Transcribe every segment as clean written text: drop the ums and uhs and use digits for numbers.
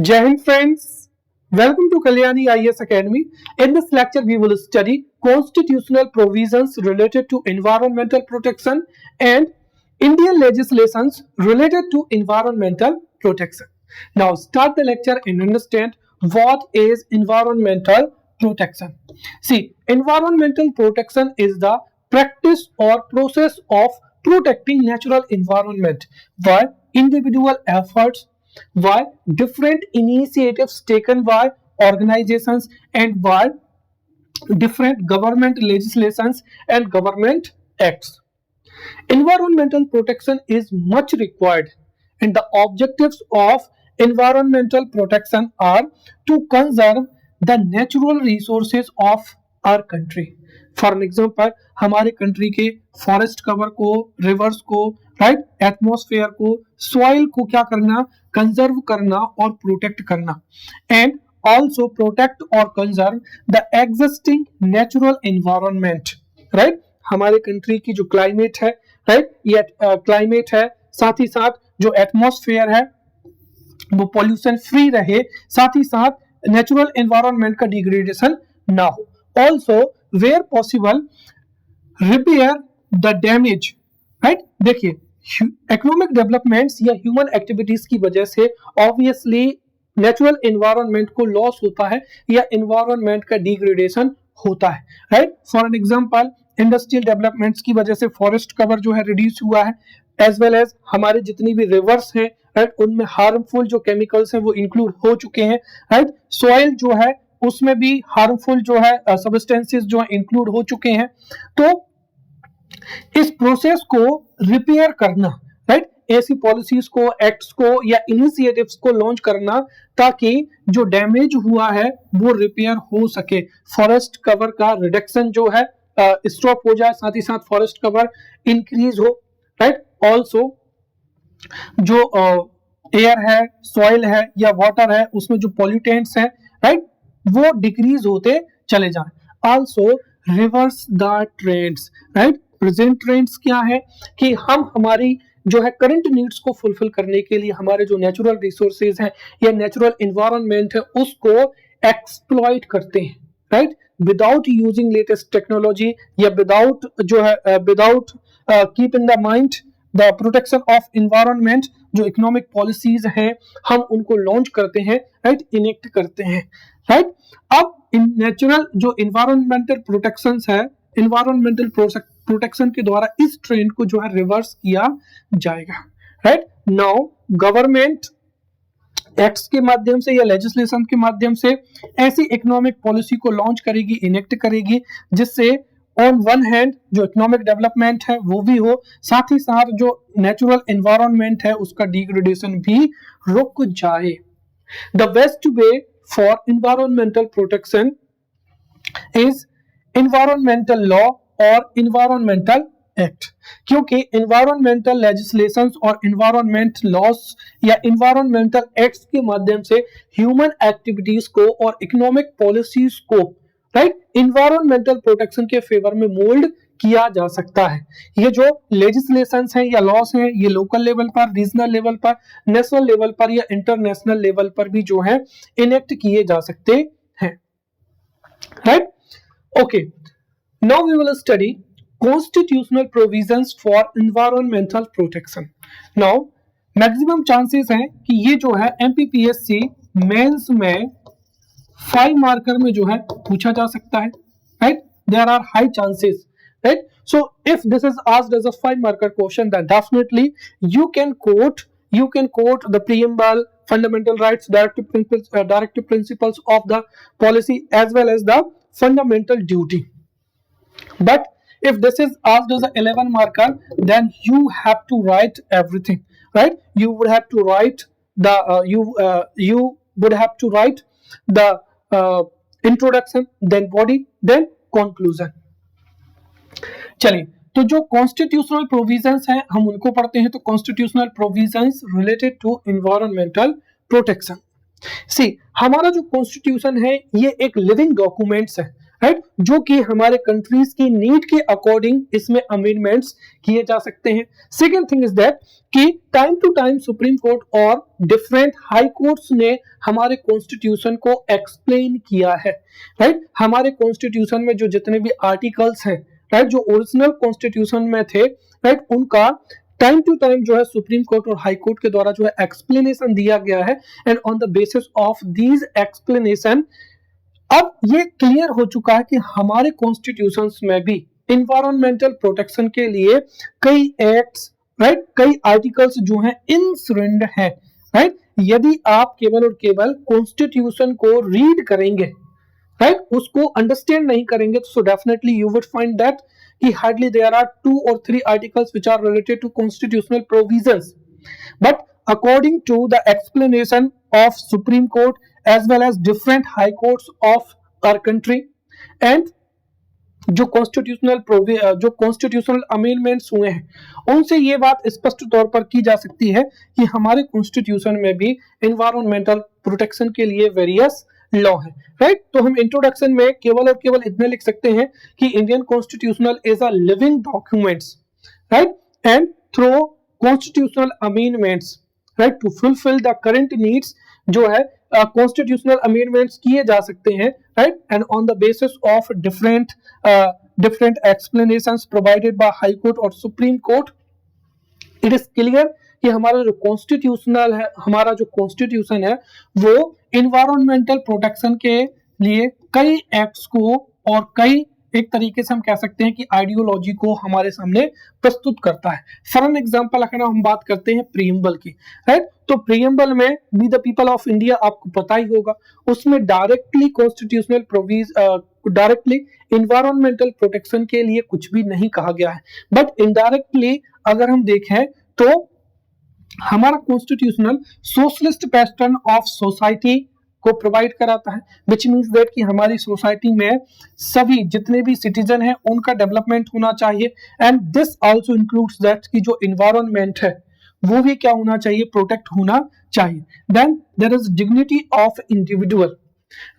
Jai Hind friends, welcome to Kalyani IAS Academy. In this lecture, we will study constitutional provisions related to environmental protection and Indian legislations related to environmental protection. Now start the lecture and understand what is environmental protection. See, environmental protection is the practice or process of protecting natural environment by individual efforts, by different initiatives taken by organizations, and by different government legislations and government acts. Environmental protection is much required, and the objectives of environmental protection are to conserve the natural resources of our country. For an example, हमारे country के forest cover को, reverse को, right, atmosphere को, soil को क्या करना, conserve करना और प्रोटेक्ट करना, एंड ऑल्सो प्रोटेक्ट और conserve the existing natural environment, right. हमारे कंट्री की जो क्लाइमेट है, राइट, ये क्लाइमेट है, साथ ही साथ जो एटमॉस्फेयर है वो पॉल्यूशन फ्री रहे, साथ ही साथ नेचुरल एनवायरनमेंट का डिग्रेडेशन ना हो। Also where possible repair the damage, right. देखिए, इकोनॉमिक डेवलपमेंट्स या ह्यूमन एक्टिविटीज की वजह से ऑब्वियसली नेचुरल एनवायरनमेंट को लॉस होता है या एनवायरनमेंट का डिग्रेडेशन होता है, right. For an example, industrial developments की वजह से फॉरेस्ट कवर जो है रिड्यूस हुआ है, एज वेल एज हमारे जितनी भी रिवर्स हैं, राइट, उनमें हार्मफुल जो केमिकल्स हैं वो इंक्लूड हो चुके हैं, राइट। सॉइल जो है उसमें भी हार्मफुल जो है सब्सटेंसेस जो है इंक्लूड हो चुके हैं। तो इस प्रोसेस को रिपेयर करना, राइट, ऐसी पॉलिसीज को, एक्ट्स को या इनिशिएटिव्स को लॉन्च करना ताकि जो डैमेज हुआ है वो रिपेयर हो सके, फॉरेस्ट कवर का रिडक्शन जो है स्टॉप हो जाए, साथ ही साथ फॉरेस्ट कवर इंक्रीज हो, राइट। ऑल्सो जो एयर है, सॉइल है या वाटर है, उसमें जो पॉल्यूटेंट्स हैं, राइट, वो डिक्रीज होते चले जाएं। Also reverse the trends, right. Present trends क्या है कि हम हमारी जो है करंट नीड्स को फुलफिल करने के लिए हमारे जो नेचुरल रिसोर्सेज हैं या नेचुरल एनवायरनमेंट है उसको एक्सप्लॉइट करते हैं, right, without using latest technology या विदाउट जो है without keeping the mind the protection of environment. जो इकोनॉमिक पॉलिसीज हैं हम उनको लॉन्च करते हैं, राइट, इनेक्ट करते हैं, राइट। अब इन नेचुरल जो एनवायरमेंटल प्रोटेक्शंस है, एनवायरमेंटल प्रोटेक्शन के द्वारा इस ट्रेंड को जो है रिवर्स किया जाएगा, राइट। नाउ गवर्नमेंट एक्ट्स के माध्यम से या लेजिस्लेशन के माध्यम से ऐसी इकोनॉमिक पॉलिसी को लॉन्च करेगी, इनेक्ट करेगी, जिससे ऑन वन हैंड जो इकोनॉमिक डेवलपमेंट है वो भी हो, साथ ही साथ जो नेचुरल एनवायरनमेंट है उसका डिग्रेडेशन भी रुक जाए। The best way for environmental protection is environmental law और एनवायरमेंटल एक्ट, क्योंकि एनवायरमेंटल लेजिस्लेशंस और एनवायरमेंट लॉस या एनवायरमेंटल एक्ट्स के माध्यम से ह्यूमन एक्टिविटीज को और इकोनॉमिक पॉलिसीज को, राइट, एनवायरमेंटल प्रोटेक्शन के फेवर में मोल्ड किया जा सकता है। ये जो लेजिस्लेशंस हैं या लॉस हैं ये लोकल लेवल पर, रीजनल लेवल पर, नेशनल लेवल पर या इंटरनेशनल लेवल पर भी जो है इनेक्ट किए जा सकते हैं, right. Okay, now we will study constitutional provisions for environmental protection. Now maximum chances हैं कि ये जो है एमपीपीएससी मेंस में 5 मार्कर में जो है पूछा जा सकता है, right. There are high chances, right? So if this is asked as a 5 marker question, then definitely you can quote the preamble, fundamental rights, directive principles of the policy as well as the fundamental duty. But if this is asked as a 11 marker, then you have to write everything, right? You would have to write the you would have to write the introduction, then body, then conclusion. चलिए, तो जो constitutional provisions हैं हम उनको पढ़ते हैं। तो constitutional provisions related to environmental protection. See, हमारा जो कॉन्स्टिट्यूशन है ये एक लिविंग डॉक्यूमेंट्स है, राइट, जो कि हमारे कंट्रीज की नीड के अकॉर्डिंग इसमें अमेंडमेंट्स किए जा सकते हैं। सेकेंड थिंग इज दैट कि time to time Supreme court और डिफरेंट हाई कोर्ट्स ने हमारे कॉन्स्टिट्यूशन को एक्सप्लेन किया है। राइट, हमारे कॉन्स्टिट्यूशन में जो जितने भी आर्टिकल्स हैं, राइट, जो ओरिजिनल कॉन्स्टिट्यूशन में थे, राइट, उनका टाइम टू टाइम जो है सुप्रीम कोर्ट और हाई कोर्ट के द्वारा जो है एक्सप्लेनेशन दिया गया है। And on the basis of these explanation अब ये क्लियर हो चुका है कि हमारे कॉन्स्टिट्यूशंस में भी इन्वायरमेंटल प्रोटेक्शन के लिए कई एक्ट्स, राइट, कई आर्टिकल्स जो हैं इंसरेंड है। राइट, यदि आप केवल और केवल कॉन्स्टिट्यूशन को रीड करेंगे, राइट, उसको अंडरस्टैंड नहीं करेंगे, so definitely you would find that कि hardly there are 2 or 3 articles which are related to constitutional provisions. But according to the explanation of Supreme Court as well as different high courts of our country and जो constitutional amendments हुए हैं उनसे ये बात स्पष्ट तौर पर की जा सकती है कि हमारे कॉन्स्टिट्यूशन में भी एनवायरमेंटल प्रोटेक्शन के लिए वेरियस लॉ है। राइट, तो हम इंट्रोडक्शन में केवल और केवल इतने लिख सकते हैं कि Indian constitutional is a living documents, right, and through constitutional amendments, right, to fulfil the current needs जो है कॉन्स्टिट्यूशनल अमेंडमेंट्स किए जा सकते हैं। Right, and on the basis of different explanations provided by high court और supreme court, it is clear कि हमारा जो कॉन्स्टिट्यूशनल है, हमारा जो कॉन्स्टिट्यूशन है वो इन्वायरमेंटल प्रोटेक्शन के लिए कई एक्ट्स को और कई एक तरीके से हम कह सकते हैं कि आइडियोलॉजी को हमारे सामने प्रस्तुत करता है। फॉर एन एग्जांपल अगर हम बात करते हैं प्रीएम्बल की, राइट, तो प्रीएम्बल में be the people of India आपको पता ही होगा, उसमें directly constitutional directly environmental protection के लिए कुछ भी नहीं कहा गया है, बट इनडायरेक्टली अगर हम देखें तो हमारा constitutional socialist pattern of society को प्रोवाइड कराता है, विच मीन्स दैट कि हमारी सोसाइटी में सभी जितने भी सिटीजन हैं उनका डेवलपमेंट होना चाहिए। And this also includes that कि जो इन्वायरमेंट है वो भी क्या होना चाहिए, प्रोटेक्ट होना चाहिए। Then there is dignity of individual,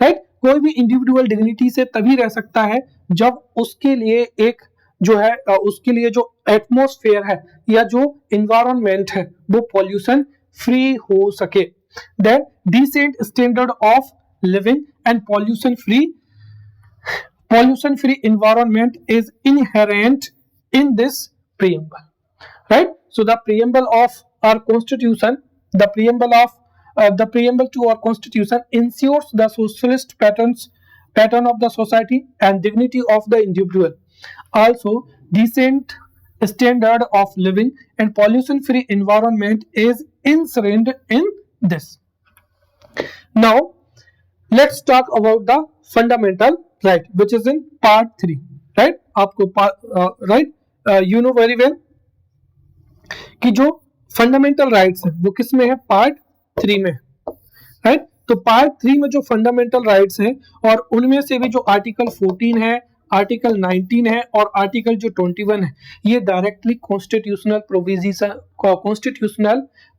right, कोई भी इंडिविजुअल डिग्निटी से तभी रह सकता है जब उसके लिए एक जो है उसके लिए जो एटमॉस्फेयर है या जो इन्वायरमेंट है वो पॉल्यूशन फ्री हो सके। Then decent standard of living and pollution free environment is inherent in this preamble, right? So the preamble of our constitution, the preamble to our constitution ensures the socialist pattern of the society and dignity of the individual. Also, decent standard of living and pollution free environment is inherent in this. Now let's talk about the fundamental right which is in part 3, right? आपको you know very well कि जो fundamental rights है वो किस में है, part 3 में, right? तो पार्ट 3 में जो फंडामेंटल राइट्स हैं और उनमें से भी जो आर्टिकल 14 है, आर्टिकल 19 है और आर्टिकल जो 21 है ये directly constitutional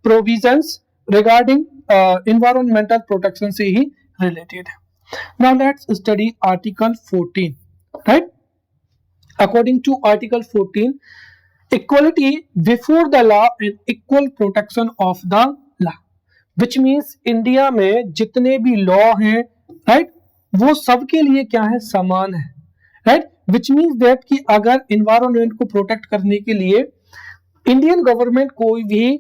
provisions regarding environmental protection से ही related है। Now let's study article 14, right? According to article 14, equality before the law and equal protection of the law, which means India में जितने भी लॉ हैं, right, वो सबके लिए क्या है, समान है, right? Which means that कि अगर environment को protect करने के लिए इंडियन गवर्नमेंट कोई भी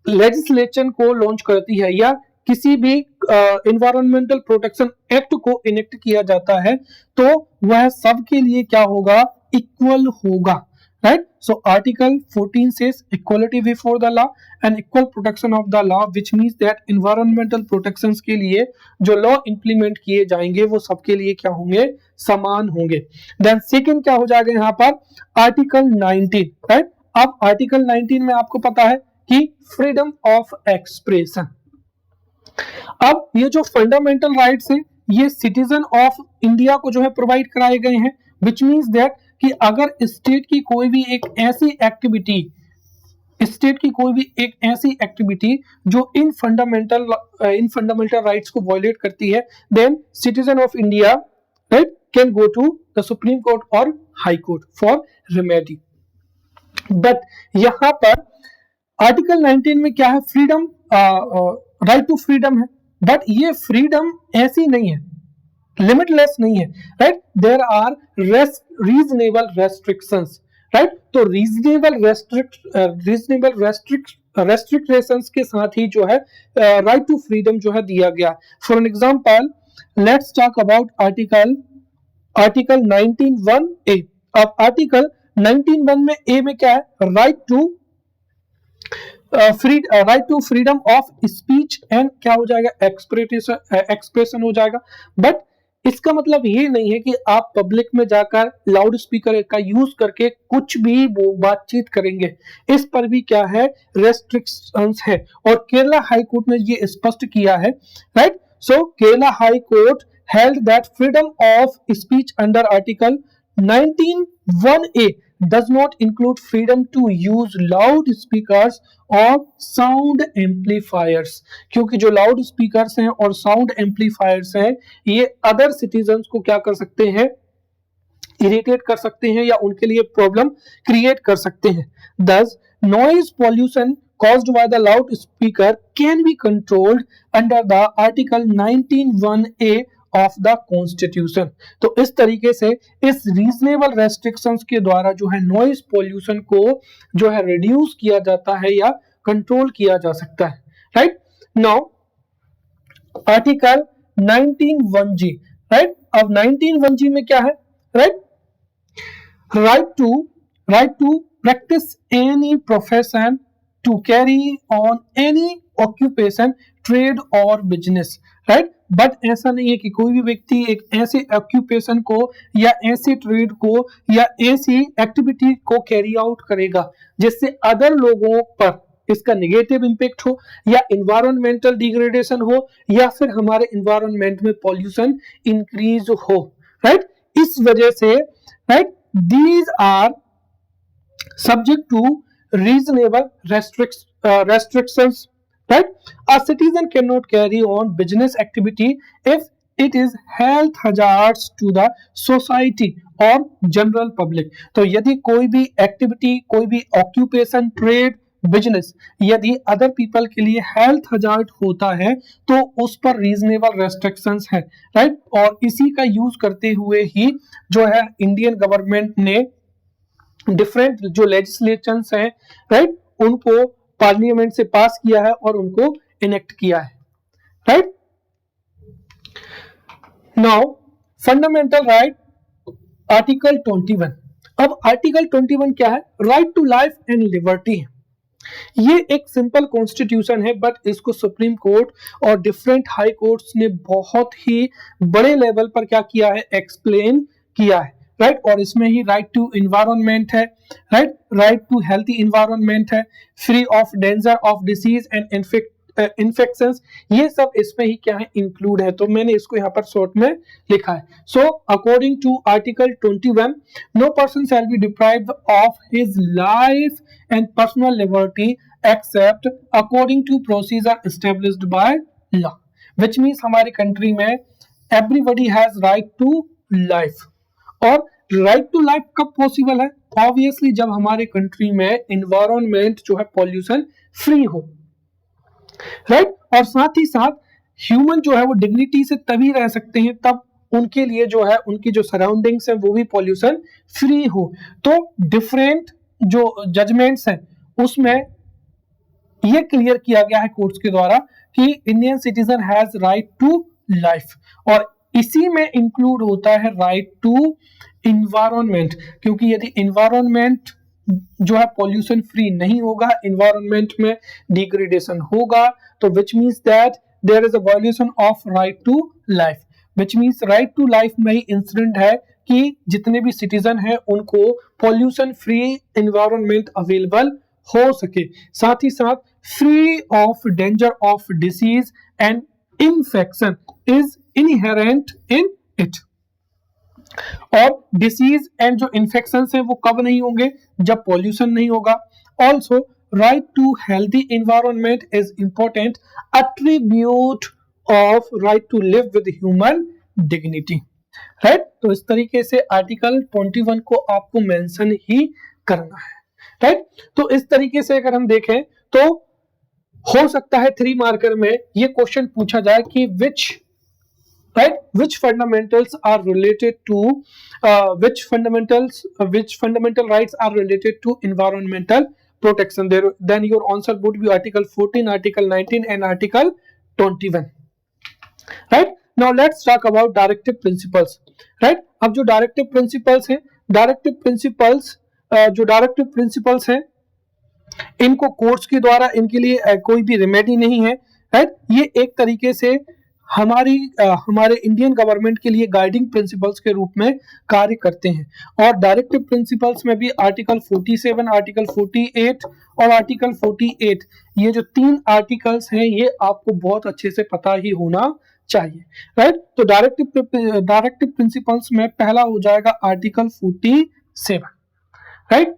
लेजिस्लेशन को लॉन्च करती है या किसी भी एनवायरमेंटल प्रोटेक्शन एक्ट को इनेक्ट किया जाता है तो वह सबके लिए क्या होगा, इक्वल होगा, right? So article 14 says equality before the law and equal protection of the law, which means that environmental protections के लिए जो लॉ इंप्लीमेंट किए जाएंगे वो सबके लिए क्या होंगे, समान होंगे। देन सेकंड क्या हो जाएगा यहाँ पर, आर्टिकल 19, राइट? अब आर्टिकल 19 में आपको पता है कि फ्रीडम ऑफ एक्सप्रेशन। अब ये जो फंडामेंटल राइट्स हैं ये सिटीजन ऑफ इंडिया को जो है प्रोवाइड कराए गए हैं, विच मींस दैट कि अगर स्टेट की कोई भी एक ऐसी एक्टिविटी जो इन फंडामेंटल राइट्स को वायलेट करती है, then citizen of India, right, can go to the Supreme Court or High Court for remedy. But यहाँ पर आर्टिकल 19 में क्या है, फ्रीडम, राइट टू फ्रीडम है, बट ये फ्रीडम ऐसी नहीं है, लिमिटलेस नहीं है, right, there are reasonable restrictions, right, तो रीजनेबल रेस्ट्रिक्शंस के साथ ही जो है राइट टू फ्रीडम जो है दिया गया। For an example let's talk about article 19(1)(a). अब आर्टिकल 19(1) में ए में क्या है, right to freedom of speech and क्या हो जाएगा, एक्सप्रेशन हो जाएगा। बट इसका मतलब ये नहीं है कि आप पब्लिक में जाकर लाउड स्पीकर का यूज करके कुछ भी बातचीत करेंगे, इस पर भी क्या है, रेस्ट्रिक्शंस है। और केरला हाई कोर्ट ने ये स्पष्ट किया है, right. So Kerala high court held that freedom of speech under article 19(1)(a) does not include freedom to use loudspeakers or sound amplifiers, क्योंकि जो लाउड स्पीकर्स हैं और साउंड एम्पलीफायर्स हैं ये अदर सिटीजन्स को क्या कर सकते हैं, इरिटेट कर सकते हैं या उनके लिए प्रॉब्लम क्रिएट कर सकते हैं। Thus, noise pollution caused by the loudspeaker can be controlled under the article 19(1)(a) of the constitution. तो इस तरीके से इस रीजनेबल रेस्ट्रिक्शंस के द्वारा जो है नॉइज पोल्यूशन को जो है रिड्यूस किया जाता है या कंट्रोल किया जा सकता है, right. Now article 19(1)(g), right. अब 19(1)(g) में क्या है, right, right to practice any profession, to carry on any occupation, trade और बिजनेस, राइट। बट ऐसा नहीं है कि कोई भी व्यक्ति एक ऐसे ऑक्यूपेशन को या ऐसे ट्रेड को या ऐसी एक्टिविटी को कैरी आउट करेगा जिससे अदर लोगों पर इसका नेगेटिव इंपैक्ट हो या इन्वायरमेंटल डिग्रेडेशन हो या फिर हमारे इन्वायरमेंट में पॉल्यूशन इंक्रीज हो, राइट। इस वजह से, right, these are subject to reasonable restrictions, right? A citizen cannot carry on business activity if it is health hazards to the society or general public. तो यदि कोई भी एक्टिविटी, कोई भी ऑक्यूपेशन, ट्रेड, बिजनेस यदि अदर पीपल के लिए health hazard होता है तो उस पर रीजनेबल रेस्ट्रिक्शंस है, राइट। और इसी का यूज करते हुए ही जो है इंडियन गवर्नमेंट ने डिफरेंट जो लेजिस्लेशंस हैं, राइट, उनको पार्लियामेंट से पास किया है और उनको इनेक्ट किया है, right. Now fundamental right, article 21। अब आर्टिकल 21 क्या है, right to life and liberty. ये एक सिंपल कॉन्स्टिट्यूशन है बट इसको सुप्रीम कोर्ट और डिफरेंट हाई कोर्ट्स ने बहुत ही बड़े लेवल पर क्या किया है, एक्सप्लेन किया है, राइट। और इसमें ही राइट टू इन्वायरमेंट है, राइट टू हेल्थी इन्वायरमेंट है, free of danger of disease and infections, ये सब इसमें ही क्या है, इंक्लूड है। तो मैंने इसको यहाँ पर शॉर्ट में लिखा है। So according to article 21, no person shall be deprived of his life and personal liberty except according to procedure established by law, which means हमारी कंट्री में everybody has right to life. और right to life कब possible है, obviously जब हमारे country में environment जो है पॉल्यूशन फ्री हो, राइट। और साथ ही साथ ह्यूमन जो है वो डिग्निटी से तभी रह सकते हैं तब उनके लिए जो है उनकी जो सराउंडिंग्स है वो भी पॉल्यूशन फ्री हो। तो डिफरेंट जो जजमेंट्स हैं उसमें ये क्लियर किया गया है कोर्ट्स के द्वारा कि Indian citizen has right to life, और इसी में इंक्लूड होता है राइट टू इन्वायरमेंट, क्योंकि यदि इन्वायरमेंट जो है पॉल्यूशन फ्री नहीं होगा, इन्वायरमेंट में डिग्रेडेशन होगा, तो which means that there is a violation of right to life, which means right to life में ही इंसिडेंट है कि जितने भी सिटीजन हैं उनको पॉल्यूशन फ्री इन्वायरमेंट अवेलेबल हो सके, साथ ही साथ free of danger of disease and infection is inherent in it. और डिसीज एंड जो इन्फेक्शन है वो कब नहीं होंगे, जब पॉल्यूशन नहीं होगा। Also right to healthy environment is important attribute of right to live with human dignity. Right. तो इस तरीके से आर्टिकल 21 को आपको मेंशन ही करना है, राइट। तो इस तरीके से अगर हम देखें तो हो सकता है 3 मार्कर में ये क्वेश्चन पूछा जाए कि which fundamentals are related to which fundamental rights are related to environmental protection. Then your answer would be article 14, article 19 and article 21, right. Now let's talk about directive principles, right. अब जो directive principles हैं, जो directive principles हैं इनको courts के द्वारा इनके लिए कोई भी रेमेडी नहीं है, राइट। ये एक तरीके से हमारे इंडियन गवर्नमेंट के लिए गाइडिंग प्रिंसिपल्स के रूप में कार्य करते हैं। और डायरेक्टिव प्रिंसिपल्स में भी आर्टिकल 47, आर्टिकल 48 और आर्टिकल 48, ये जो 3 आर्टिकल्स हैं ये आपको बहुत अच्छे से पता ही होना चाहिए, राइट। तो डायरेक्टिव प्रिंसिपल्स में पहला हो जाएगा article 47, right.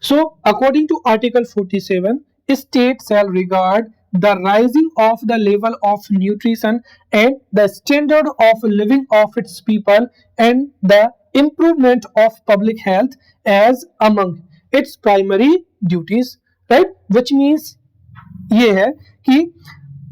So, according to Article 47, state shall regard the rising of the level of nutrition and the standard of living of its people and the improvement of public health as among its primary duties, right? Which means ये है कि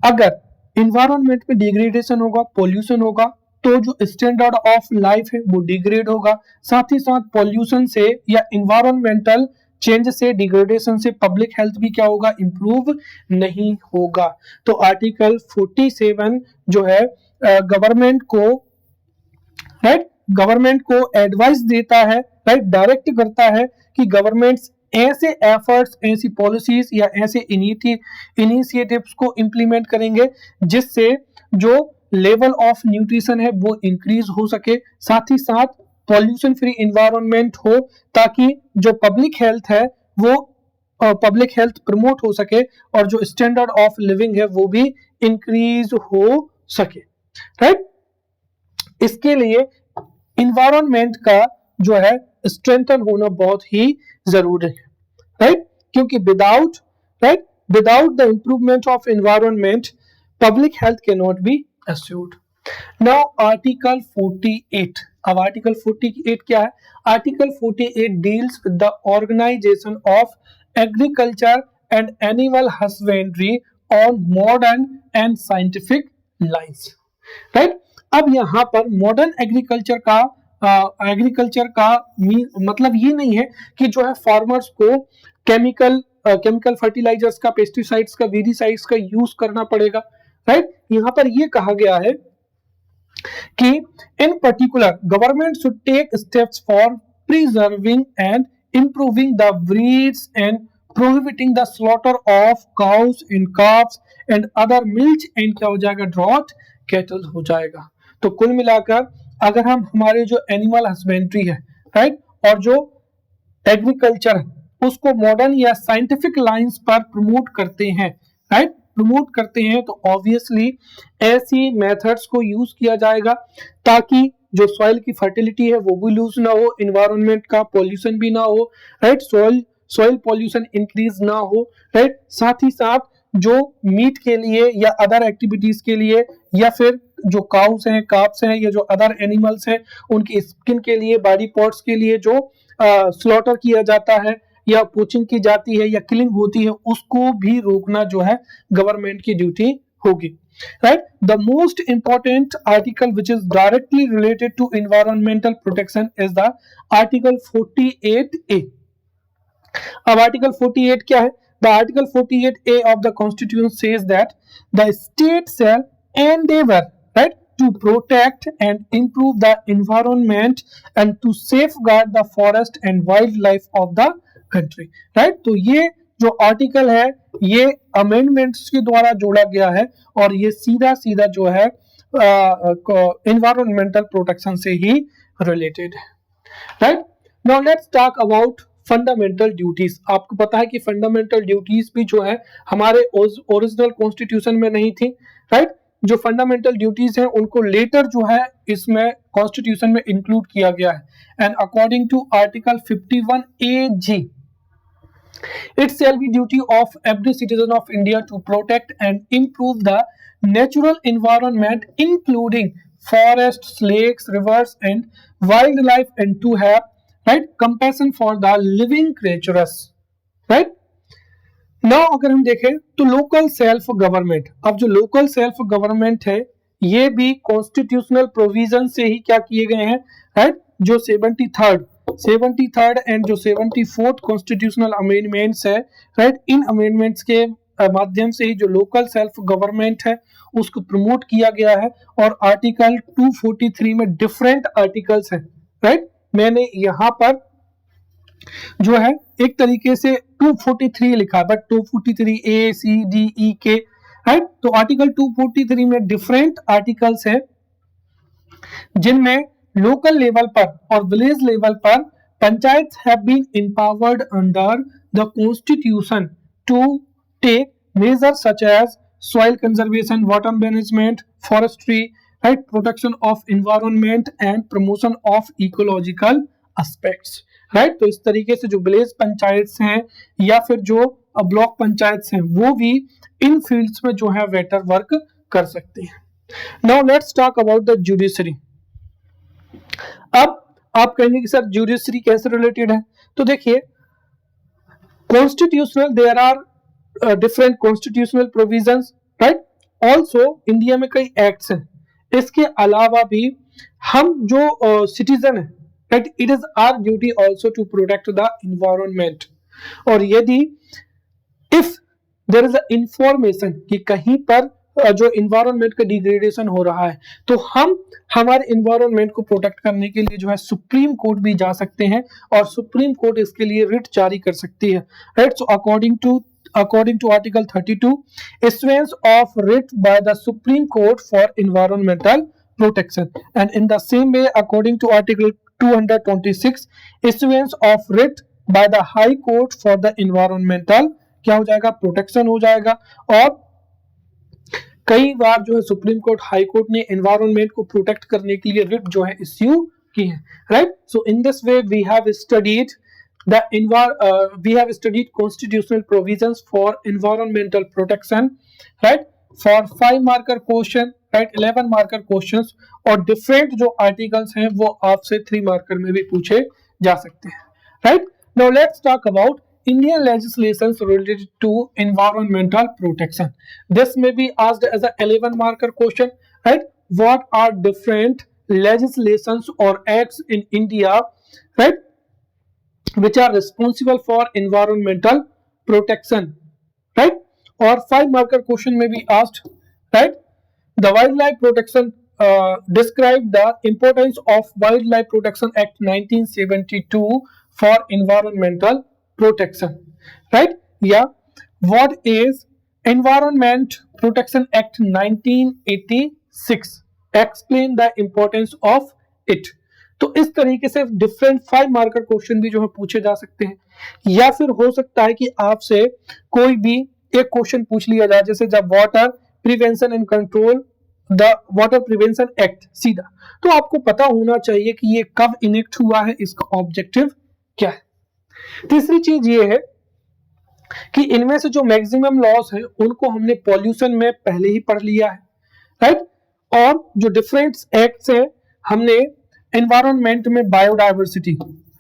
अगर environment में degradation होगा, pollution होगा, तो जो standard of life है वो डिग्रेड होगा। साथ ही साथ पॉल्यूशन से या इन्वायरमेंटल चेंज से, डिग्रेडेशन से पब्लिक हेल्थ भी क्या होगा, इंप्रूव नहीं होगा। तो आर्टिकल 47 जो है गवर्नमेंट को एडवाइस देता है, राइट, डायरेक्ट करता है कि गवर्नमेंट्स ऐसे एफर्ट्स, ऐसी पॉलिसीज या ऐसे इनिशिएटिव्स को इंप्लीमेंट करेंगे जिससे जो लेवल ऑफ न्यूट्रिशन है वो इंक्रीज हो सके, साथ ही साथ पॉल्यूशन फ्री इन्वायरमेंट हो, ताकि जो पब्लिक हेल्थ है वो पब्लिक हेल्थ प्रमोट हो सके और जो स्टैंडर्ड ऑफ लिविंग है वो भी इंक्रीज हो सके, राइट। इसके लिए इन्वायरमेंट का जो है स्ट्रेंथन होना बहुत ही जरूरी है, राइट, क्योंकि without the improvement of environment public health can not be assured. Now article 48, अब article 48 क्या है? Article 48 deals with the organization of agriculture and animal husbandry on modern and scientific lines, right? अब यहाँ पर modern agriculture का मतलब ये नहीं है कि जो है फार्मर्स को केमिकल फर्टिलाइजर्स का, पेस्टिसाइड्स का, वीडिसाइड्स का यूज करना पड़ेगा, राइट। यहाँ पर ये कहा गया है कि in particular government should take steps for preserving and improving the breeds and prohibiting the slaughter of cows and calves and other milch and क्या हो जाएगा, ड्रॉट कैटल हो जाएगा। तो कुल मिलाकर अगर हम हमारे जो एनिमल हस्बेंड्री है, राइट, और जो एग्रीकल्चर है उसको मॉडर्न या साइंटिफिक लाइंस पर प्रमोट करते हैं, राइट, तो ऑब्वियसली ऐसी मेथड्स को यूज किया जाएगा ताकि जो सॉइल की फर्टिलिटी है वो भी लूज ना हो, इन्वायरमेंट का पॉल्यूशन भी ना हो, राइट, सॉइल पॉल्यूशन इंक्रीज ना हो, राइट। साथ ही साथ जो मीट के लिए या अदर एक्टिविटीज के लिए या फिर जो काउस हैं, काप्स हैं या जो अदर एनिमल्स हैं उनकी स्किन के लिए, बॉडी पार्ट्स के लिए जो स्लॉटर किया जाता है या पोचिंग की जाती है या किलिंग होती है उसको भी रोकना जो है गवर्नमेंट की ड्यूटी होगी, right. The most important article which is directly related to environmental protection is the article 48A। अब आर्टिकल 48 क्या है? The article 48A of the constitution says that the state shall endeavour, right, to protect and improve the environment and to safeguard the forest and wildlife of the country, right। तो ये जो article है ये amendments के द्वारा जोड़ा गया है और ये सीधा जो है environmental प्रोटेक्शन से ही रिलेटेड है, right. Now let's talk about fundamental duties. आपको पता है कि फंडामेंटल ड्यूटीज भी जो है हमारे ओरिजिनल कॉन्स्टिट्यूशन में नहीं थी, राइट। जो फंडामेंटल ड्यूटीज हैं उनको लेटर जो है इसमें कॉन्स्टिट्यूशन में इंक्लूड किया गया है। And according to article 51AG, it shall be duty of every citizen of India to protect and improve the natural environment including forests, lakes, rivers and wildlife, and to have right compassion for the living creatures, right. Now अगर हम देखें तो local self government, अब जो local self government है ये भी constitutional provision से ही क्या किए गए हैं, राइट। जो 73rd एंड जो 74th कॉन्स्टिट्यूशनल अमेंडमेंट्स है, राइट, इन अमेंडमेंट्स के माध्यम से ही जो लोकल सेल्फ गवर्नमेंट है उसको प्रमोट किया गया है। और आर्टिकल 243 में डिफरेंट आर्टिकल्स हैं, राइट। मैंने यहाँ पर जो है एक तरीके से 243 लिखा है, but 243 A C D E K, right. तो आर्टिकल 243 में डिफरेंट आर्टिकल्स है जिनमें लोकल लेवल पर और विलेज लेवल पर panchayat have been empowered under the constitution to take measures such as soil conservation, water management, forestry, right, protection of environment and promotion of ecological aspects, right। तो इस तरीके से जो विलेज पंचायत हैं या फिर जो ब्लॉक पंचायत हैं वो भी इन फील्ड्स में जो है बेटर वर्क कर सकते हैं। Now let's talk about the judiciary. अब आप कहेंगे कि सर जुडिशरी कैसे रिलेटेड है, तो देखिए constitutional there are different constitutional provisions, right. Also India में कई एक्ट्स हैं, इसके अलावा भी हम जो सिटीजन है, right, it is our duty also to protect the environment. और यदि if there is a information कि कहीं पर जो इन्वायरमेंट का डिग्रेडेशन हो रहा है तो हम हमारे इन्वायरमेंट को प्रोटेक्ट करने के लिए जो है सुप्रीम कोर्ट भी जा सकते हैं और सुप्रीम कोर्ट इसके लिए रिट जारी कर सकती है, right. So according to article 32, issuance of writ by the supreme court for environmental protection, and in the same way according to article 226, issuance of writ by the high court for the environmental क्या हो जाएगा, protection हो जाएगा। और कई बार जो है सुप्रीम कोर्ट, हाई कोर्ट ने एनवायरनमेंट को प्रोटेक्ट करने के लिए रिट जो है इश्यू की है, right. So in this way we have studied we have studied constitutional provisions for environmental protection, right, for 5 marker question, right, 11 marker questions, और different जो articles हैं वो आपसे 3 marker में भी पूछे जा सकते हैं, right। Now let's talk about Indian legislations related to environmental protection. This may be asked as a 11 marker question, right. What are different legislations or acts in India, right, which are responsible for environmental protection, right। or 5 marker question may be asked, right, the wildlife protection, describe the importance of wildlife protection act 1972 for environmental protection, right। yeah, what is environment protection act 1986, explain the importance of it। तो इस तरीके से different 5 marker question भी जो है पूछे जा सकते हैं, या फिर हो सकता है कि आपसे कोई भी एक क्वेश्चन पूछ लिया जाए, जैसे जब water prevention and control the water prevention act सीधा, तो आपको पता होना चाहिए कि ये कब इनेक्ट हुआ है, इसका ऑब्जेक्टिव क्या है। तीसरी चीज ये है कि इनमें से जो मैक्सिमम लॉस है उनको हमने पॉल्यूशन में पहले ही पढ़ लिया है, राइट। और जो डिफरेंट एक्ट्स है हमने एनवायरनमेंट में बायोडाइवर्सिटी,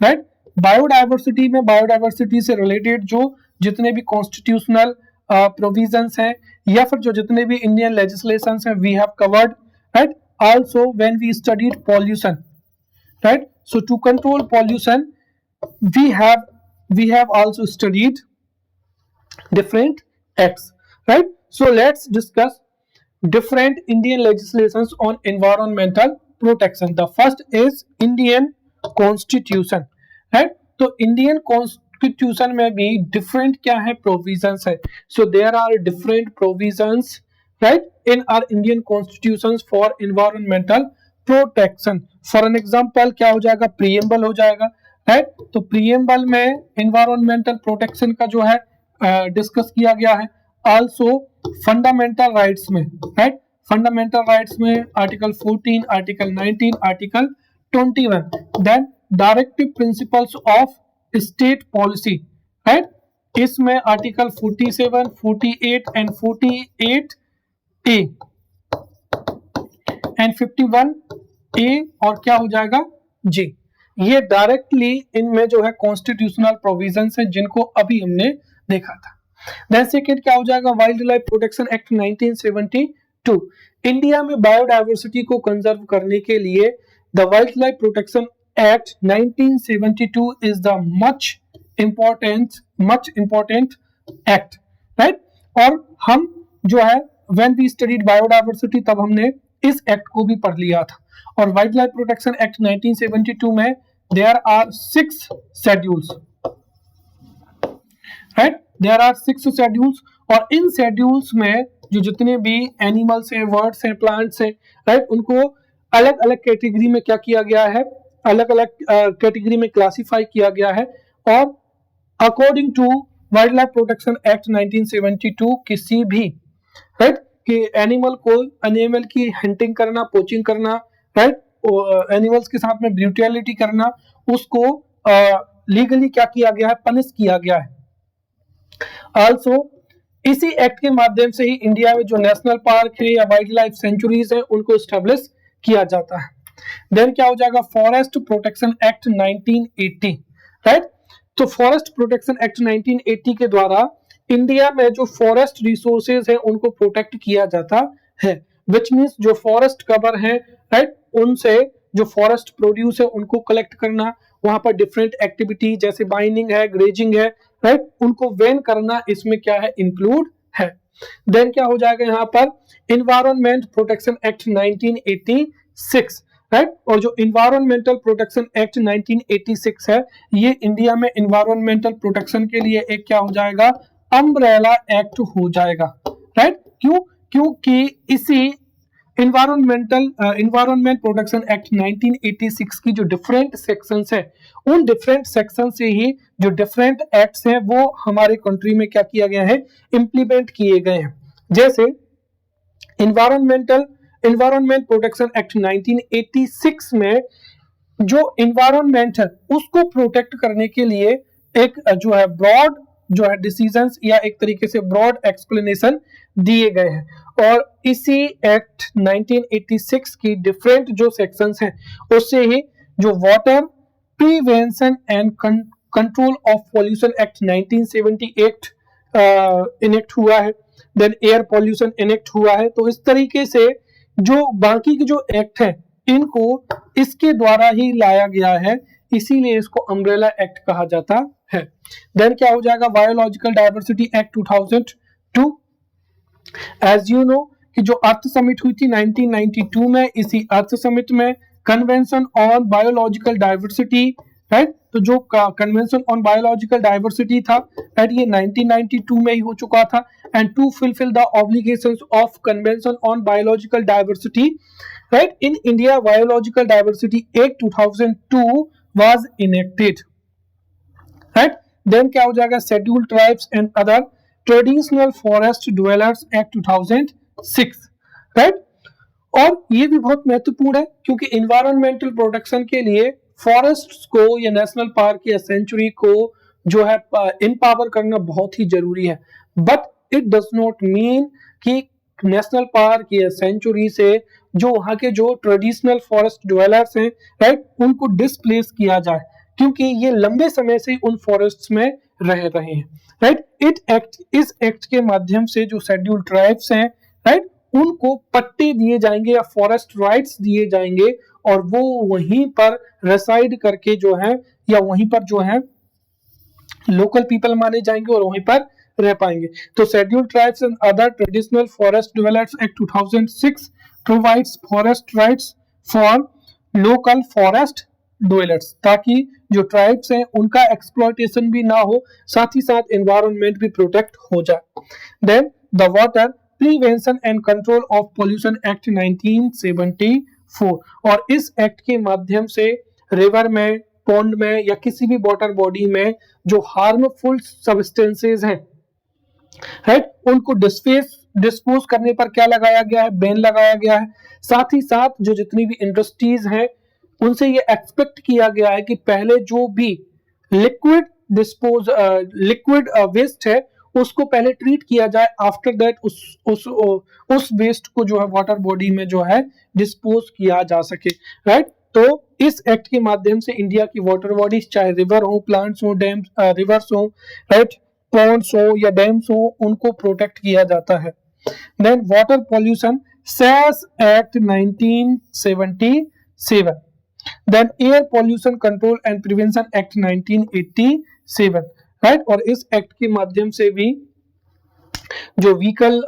राइट, बायोडाइवर्सिटी से रिलेटेड जो जितने भी कॉन्स्टिट्यूशनल प्रोविजंस हैं या फिर जो जितने भी इंडियन लेजिस्लेशंस हैं we have covered, right. Also when we studied pollution, right, so to control pollution we have also studied different acts, right। So let's discuss different Indian legislations on environmental protection. The first is Indian Constitution, right। तो Indian Constitution में भी different क्या है provisions है। So there are different provisions, right, in our Indian constitutions for environmental protection. For an example क्या हो जाएगा, preamble हो जाएगा, right। तो preamble में environmental protection का जो है डिस्कस किया गया है। आल्सो फंडामेंटल राइट्स में, राइट, फंडामेंटल राइट्स में article 14, article 19, article 21, then directive principles of state policy, right, इसमें article 47, 48 and 48A, and 51A और क्या हो जाएगा जी। ये डायरेक्टली इनमें जो है कॉन्स्टिट्यूशनल प्रोविजंस हैं जिनको अभी हमने देखा था। देन सेकेंड क्या हो जाएगा, wild life protection act 1972। India में बायोडायवर्सिटी को कंजर्व करने के लिए the wild life protection act 1972 is the much important act, right. और हम जो है व्हेन वी स्टडीड बायोडायवर्सिटी तब हमने इस एक्ट को भी पढ़ लिया था। और वाइल्ड लाइफ प्रोटेक्शन एक्ट 1972 में there are 6 schedules, right, there are 6 schedules. और इन शेड्यूल्स में जो जितने भी एनिमल्स हैं, वर्ड्स हैं, प्लांट्स हैं, राइट, उनको अलग अलग कैटेगरी में क्या किया गया है, अलग अलग कैटेगरी में क्लासिफाई किया गया है। और according to wild life protection act 1972 किसी भी, राइट, कि एनिमल की हंटिंग करना, पोचिंग करना, राइट, एनिमल्स के साथ में ब्रूटैलिटी करना, उसको लीगली क्या किया गया है, पनिश किया गया है। आल्सो इसी एक्ट के माध्यम से ही इंडिया में जो नेशनल पार्क है या वाइल्ड लाइफ सेंचुरीज है उनको स्टैब्लिश किया जाता है। देन क्या हो जाएगा, फॉरेस्ट प्रोटेक्शन एक्ट 1980, राइट। तो फॉरेस्ट प्रोटेक्शन एक्ट 1980 के द्वारा इंडिया में जो फॉरेस्ट रिसोर्सेज है उनको प्रोटेक्ट किया जाता है, विच मीन्स जो फॉरेस्ट कवर है, राइट, उनसे जो फॉरेस्ट प्रोड्यूस है उनको कलेक्ट करना, वहां पर डिफरेंट एक्टिविटी जैसे बाइनिंग है, ग्रेजिंग है, राइट, उनको वेन करना, इसमें क्या है, इंक्लूड है। देन क्या हो जाएगा यहाँ पर, इन्वायरमेंट प्रोटेक्शन एक्ट 1986, राइट। और जो इन्वायरमेंटल प्रोटेक्शन एक्ट 1986 है ये इंडिया में इन्वायरमेंटल प्रोटेक्शन के लिए एक क्या हो जाएगा, अम्ब्रेला एक्ट हो जाएगा, राइट। क्यों? क्योंकि इसी इन्वायरमेंट प्रोटेक्शन एक्ट 1986 की जो डिफरेंट सेक्शंस है, उन डिफरेंट सेक्शन से ही जो डिफरेंट एक्ट्स हैं वो हमारे कंट्री में क्या किया गया है, इम्प्लीमेंट किए गए हैं। जैसे इन्वायरमेंट प्रोटेक्शन एक्ट 1986 में जो इन्वायरमेंट है उसको प्रोटेक्ट करने के लिए एक जो है ब्रॉड जो है डिसीजंस या एक तरीके से ब्रॉड एक्सप्लेनेशन दिए गए हैं। और इसी एक्ट 1986 की डिफरेंट जो सेक्शंस हैं उससे ही जो water prevention and control of pollution act 1978 enact हुआ है, देन एयर पॉल्यूशन इनेक्ट हुआ है। तो इस तरीके से जो बाकी के जो एक्ट हैं इनको इसके द्वारा ही लाया गया है, इसीलिए इसको अम्ब्रेला एक्ट कहा जाता है। देन क्या हो जाएगा, biological diversity act 2002। As you know कि जो अर्थ समिट हुई थी 1992 में, इसी अर्थ समिट में convention on biological diversity, right, तो जो कन्वेंशन ऑन बायोलॉजिकल डाइवर्सिटी था, राइट, ये 1992 में ही हो चुका था। And to fulfil the obligations of convention on biological diversity, right, in India biological diversity act 2002 was enacted, right. Then क्या हो जाएगा, scheduled tribes and other traditional forest dwellers act 2006, right. और ये भी बहुत महत्वपूर्ण है क्योंकि इन्वायरमेंटल प्रोटेक्शन के लिए फॉरेस्ट को या नेशनल पार्क या सेंचुरी को जो है इम्पावर करना बहुत ही जरूरी है। But it does not mean कि नेशनल पार्क या सेंचुरी से जो वहां के जो ट्रेडिशनल फॉरेस्ट ड्वेलर्स हैं, राइट, उनको डिस्प्लेस किया जाए, क्योंकि ये लंबे समय से उन फॉरेस्ट्स में रह रहे हैं, राइट। इस एक्ट के माध्यम से जो शेड्यूल्ड ट्राइब्स हैं, राइट, उनको पट्टे दिए जाएंगे या फॉरेस्ट राइट्स दिए जाएंगे और वो वहीं पर रेसाइड करके जो है या वहीं पर जो है लोकल पीपल माने जाएंगे और वहीं पर रह पाएंगे। तो scheduled tribes and other traditional forest developers act 2006 provides forest rights for local forest dwellers, ताकि जो ट्राइब्स हैं उनका एक्सप्लॉयटेशन भी ना हो, साथ ही साथ एनवायरनमेंट भी प्रोटेक्ट हो जाए। Then the water prevention and control of pollution act 1974, और इस एक्ट के माध्यम से रिवर में, पॉन्ड में या किसी भी वाटर बॉडी में जो हार्मफुल सब्सटेंसेज हैं, राइट, उनको डिस्पोज करने पर क्या लगाया गया है, बैन लगाया गया है। साथ ही साथ जो जितनी भी इंडस्ट्रीज हैं उनसे ये एक्सपेक्ट किया गया है कि पहले जो भी लिक्विड वेस्ट है उसको पहले ट्रीट किया जाए, आफ्टर दैट उस वेस्ट को जो है वाटर बॉडी में जो है डिस्पोज किया जा सके, राइट। तो इस एक्ट के माध्यम से इंडिया की वाटर बॉडीज, चाहे रिवर हो, प्लांट्स हो, डैम रिवर्स हो, राइट, पॉन्ड्स हो या डैम्स हो, उनको प्रोटेक्ट किया जाता है। Then water pollution cess act 1977, then air pollution control and prevention act 1987, right. और इस एक्ट के माध्यम से भी जो व्हीकल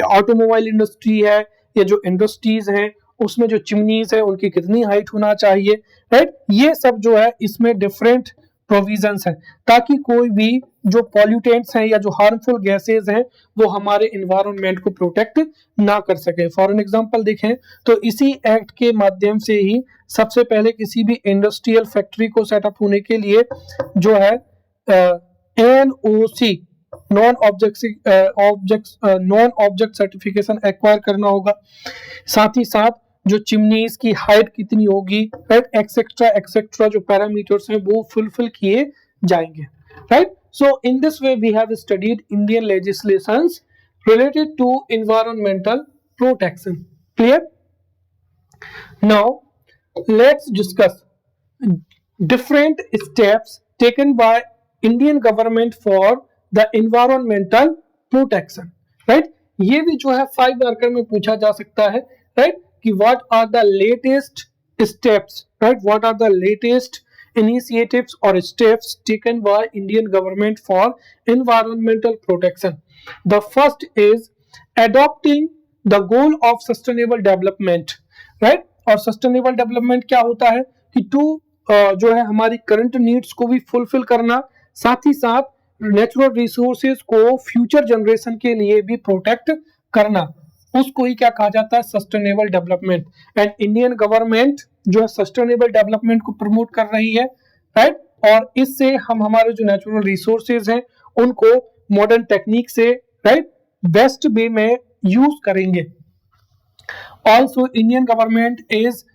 ऑटोमोबाइल इंडस्ट्री है या जो इंडस्ट्रीज हैं उसमें जो चिमनीज है उनकी कितनी हाइट होना चाहिए, राइट, ये सब जो है इसमें डिफरेंट प्रोविजंस हैं, ताकि कोई भी जो पॉल्यूटेंट्स हैं या जो हार्मफुल गैसेज हैं वो हमारे एनवायरनमेंट को प्रोटेक्ट ना कर सके। फॉर एन एग्जांपल देखें तो इसी एक्ट के माध्यम से ही सबसे पहले किसी भी इंडस्ट्रियल फैक्ट्री को सेटअप होने के लिए जो है NOC non object certification acquire करना होगा। साथ ही साथ जो चिमनीज की हाइट कितनी होगी, राइट, एक्सेट्रा जो पैरामीटर्स हैं वो फुलफिल किए जाएंगे, right. So in this way we have studied Indian legislations related to environmental protection. Clear? Now let's discuss different steps taken by Indian government for the environmental protection, right? ये भी जो है 5 marker में पूछा जा सकता है, right, कि what are the latest steps, right, what are the latest initiatives or steps taken by Indian government for environmental protection. The first is adopting the goal of sustainable development, right? और sustainable development क्या होता है कि जो है हमारी current needs को भी फुलफिल करना, साथ ही साथ नेचुरल रिसोर्सेज को फ्यूचर जनरेशन के लिए भी प्रोटेक्ट करना, उसको ही क्या कहा जाता है, sustainable development. And Indian government जो है सस्टेनेबल डेवलपमेंट को प्रमोट कर रही है, राइट, और इससे हम हमारे जो नेचुरल रिसोर्सेज हैं उनको मॉडर्न टेक्निक से, राइट, बेस्ट वे में यूज करेंगे। Also Indian government is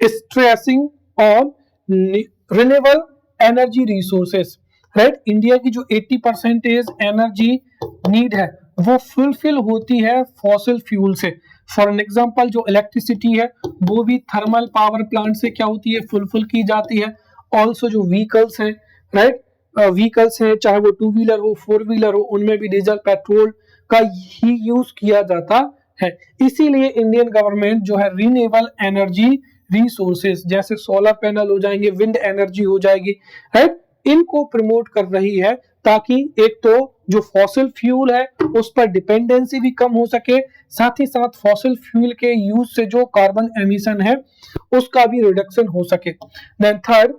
stressing on renewable energy resources, right. India की जो 80% एनर्जी नीड है वो फुलफिल होती है फॉसिल फ्यूल से। फॉर एन एग्जांपल जो इलेक्ट्रिसिटी है वो भी थर्मल पावर प्लांट से क्या होती है, फुलफिल की जाती है। ऑल्सो जो व्हीकल्स हैं, राइट, व्हीकल्स हैं, चाहे वो 2 व्हीलर हो, 4 व्हीलर हो, उनमें भी डीजल पेट्रोल का ही यूज किया जाता है। इसीलिए इंडियन गवर्नमेंट जो है रिन्यूएबल एनर्जी रिसोर्सेज जैसे सोलर पैनल हो जाएंगे, विंड एनर्जी हो जाएगी, राइट, इनको प्रमोट कर रही है, ताकि एक तो जो फॉसिल फ्यूल है उस पर डिपेंडेंसी भी कम हो सके, साथ ही साथ फॉसिल फ्यूल के यूज से जो कार्बन एमिशन है उसका भी रिडक्शन हो सके। Then third,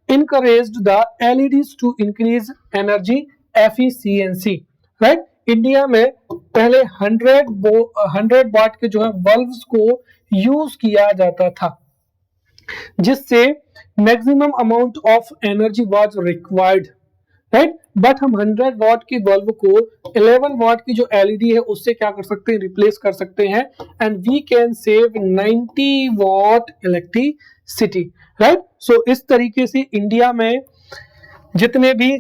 encouraged the LEDs to increase energy efficiency, right? India में पहले 100 वाट के जो है बल्ब्स को यूज किया जाता था, जिससे maximum amount of energy was required, right, but हम 100 वाट की बल्ब को 11 वाट की जो एलईडी है उससे क्या कर सकते हैं, रिप्लेस कर सकते हैं, and we can save 90 watt electricity, right. So इस तरीके से इंडिया में जितने भी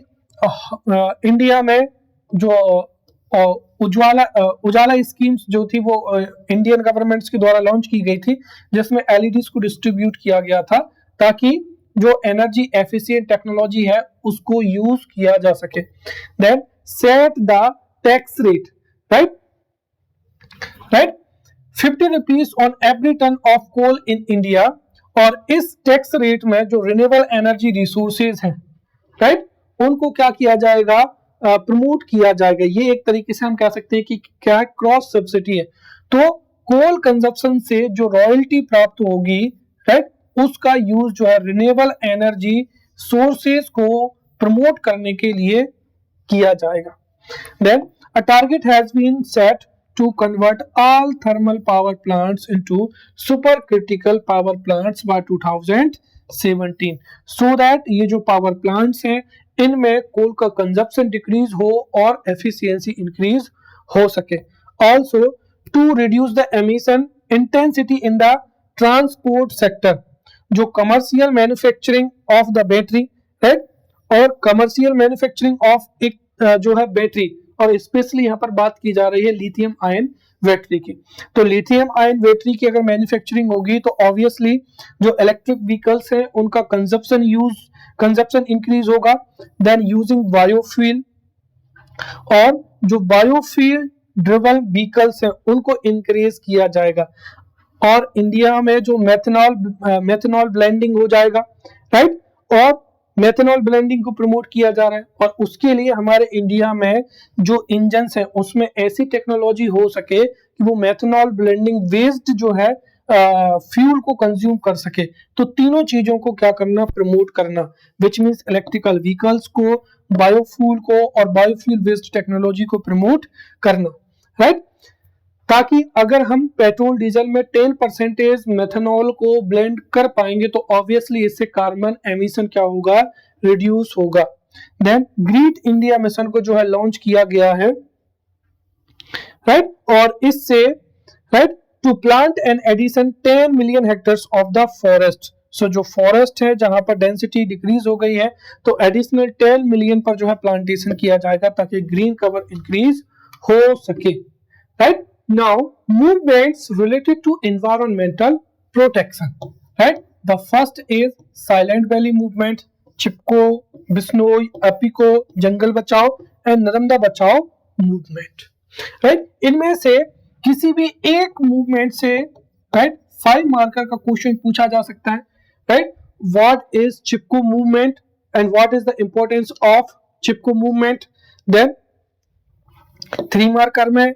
इंडिया में जो उजाला स्कीम्स जो थी वो इंडियन गवर्नमेंट्स के द्वारा लॉन्च की गई थी, जिसमें एलईडीज को डिस्ट्रीब्यूट किया गया था ताकि जो एनर्जी एफिशिएंट टेक्नोलॉजी है उसको यूज किया जा सके। Then set the tax rate, right, 50 rupees on every ton of coal in India, और इस टैक्स रेट में जो रिन्यूएबल एनर्जी रिसोर्सेज हैं, राइट, उनको क्या किया जाएगा, प्रमोट किया जाएगा। ये एक तरीके से हम कह सकते हैं कि क्या क्रॉस सब्सिडी है। तो कोल कंजप्शन से जो रॉयल्टी प्राप्त होगी, राइट, उसका यूज जो है रिन्यूएबल एनर्जी सोर्सेज को प्रमोट करने के लिए किया जाएगा। Then a target has been set to convert all thermal power plants into supercritical power plants by 2017, so that ये जो power plants हैं इनमें कोल का कंजप्शन डिक्रीज हो और एफिशिएंसी इंक्रीज हो सके। Also to reduce the emission intensity in the transport sector, जो commercial manufacturing of the battery, right, और कमर्शियल मैन्युफैक्चरिंग ऑफ जो है बैटरी, और स्पेशली यहाँ पर बात की जा रही है लिथियम आयन बैटरी की। तो लिथियम आयन बैटरी की अगर मैन्युफैक्चरिंग होगी तो ऑब्वियसली जो इलेक्ट्रिक व्हीकल्स हैं उनका कंजप्शन इंक्रीज होगा। देन यूजिंग बायोफ्यूल, और जो बायोफ्यूल ड्रिवन व्हीकल्स हैं उनको इंक्रीज किया जाएगा, और इंडिया में जो मेथनॉल ब्लेंडिंग हो जाएगा, राइट, और मेथनॉल ब्लेंडिंग को प्रमोट किया जा रहा है, और उसके लिए हमारे इंडिया में जो इंजन्स हैं उसमें ऐसी टेक्नोलॉजी हो सके कि वो मेथनॉल ब्लेंडिंग वेस्ट जो है फ्यूल को कंज्यूम कर सके। तो तीनों चीजों को क्या करना, प्रमोट करना, विच मीन्स इलेक्ट्रिकल व्हीकल्स को, बायोफ्यूल को और बायोफ्यूल बेस्ड टेक्नोलॉजी को प्रमोट करना, राइट, ताकि अगर हम पेट्रोल डीजल में 10% मेथनॉल को ब्लेंड कर पाएंगे तो ऑब्वियसली इससे कार्बन एमिशन क्या होगा, रिड्यूस होगा। देन ग्रीन इंडिया मिशन को जो है लॉन्च किया गया है, राइट, और इससे, right, to plant an addition 10 million hectares of the forest. So जो फॉरेस्ट है जहां पर डेंसिटी डिक्रीज हो गई है तो एडिशनल 10 मिलियन पर जो है प्लांटेशन किया जाएगा ताकि ग्रीन कवर इंक्रीज हो सके, right. Now, movements related to environmental protection, right? The first is Silent Valley movement, चिपको, बिश्नोई, एपिको, जंगल बचाओ एंड नर्मदा बचाओ मूवमेंट, राइट। इनमें से किसी भी एक मूवमेंट से, राइट, 5 मार्कर का क्वेश्चन पूछा जा सकता है, right. What is Chipko movement and what is the importance of Chipko movement. Then 3 marker में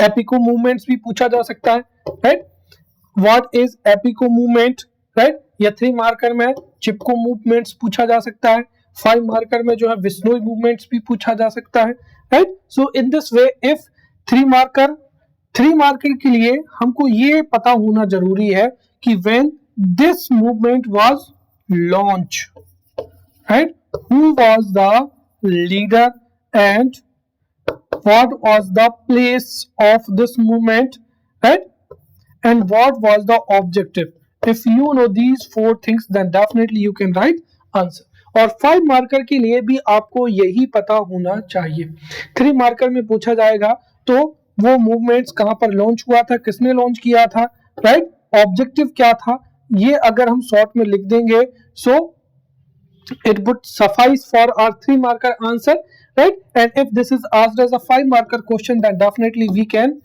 एपिको मूवमेंट्स भी पूछा जा सकता है, right. What is Appiko movement, right, या 3 मार्कर में चिपको मूवमेंट्स पूछा जा सकता है। 5 मार्कर में जो है बिश्नोई मूवमेंट्स भी पूछा जा सकता है, right. So in this way if 3 marker के लिए हमको ये पता होना जरूरी है कि when this movement was launch, right, who was the leader and what was the place of this movement, right, and what was the objective. If you know these 4 things then definitely you can write answer. और 5 marker के लिए भी आपको यही पता होना चाहिए। 3 marker में पूछा जाएगा तो वो मूवमेंट्स कहां पर लॉन्च हुआ था, किसने लॉन्च किया था, राइट, ऑब्जेक्टिव क्या था, ये अगर हम शॉर्ट में लिख देंगे सो it would suffice for our 3 marker answer, right. And if this is asked as a 5 marker question then definitely we can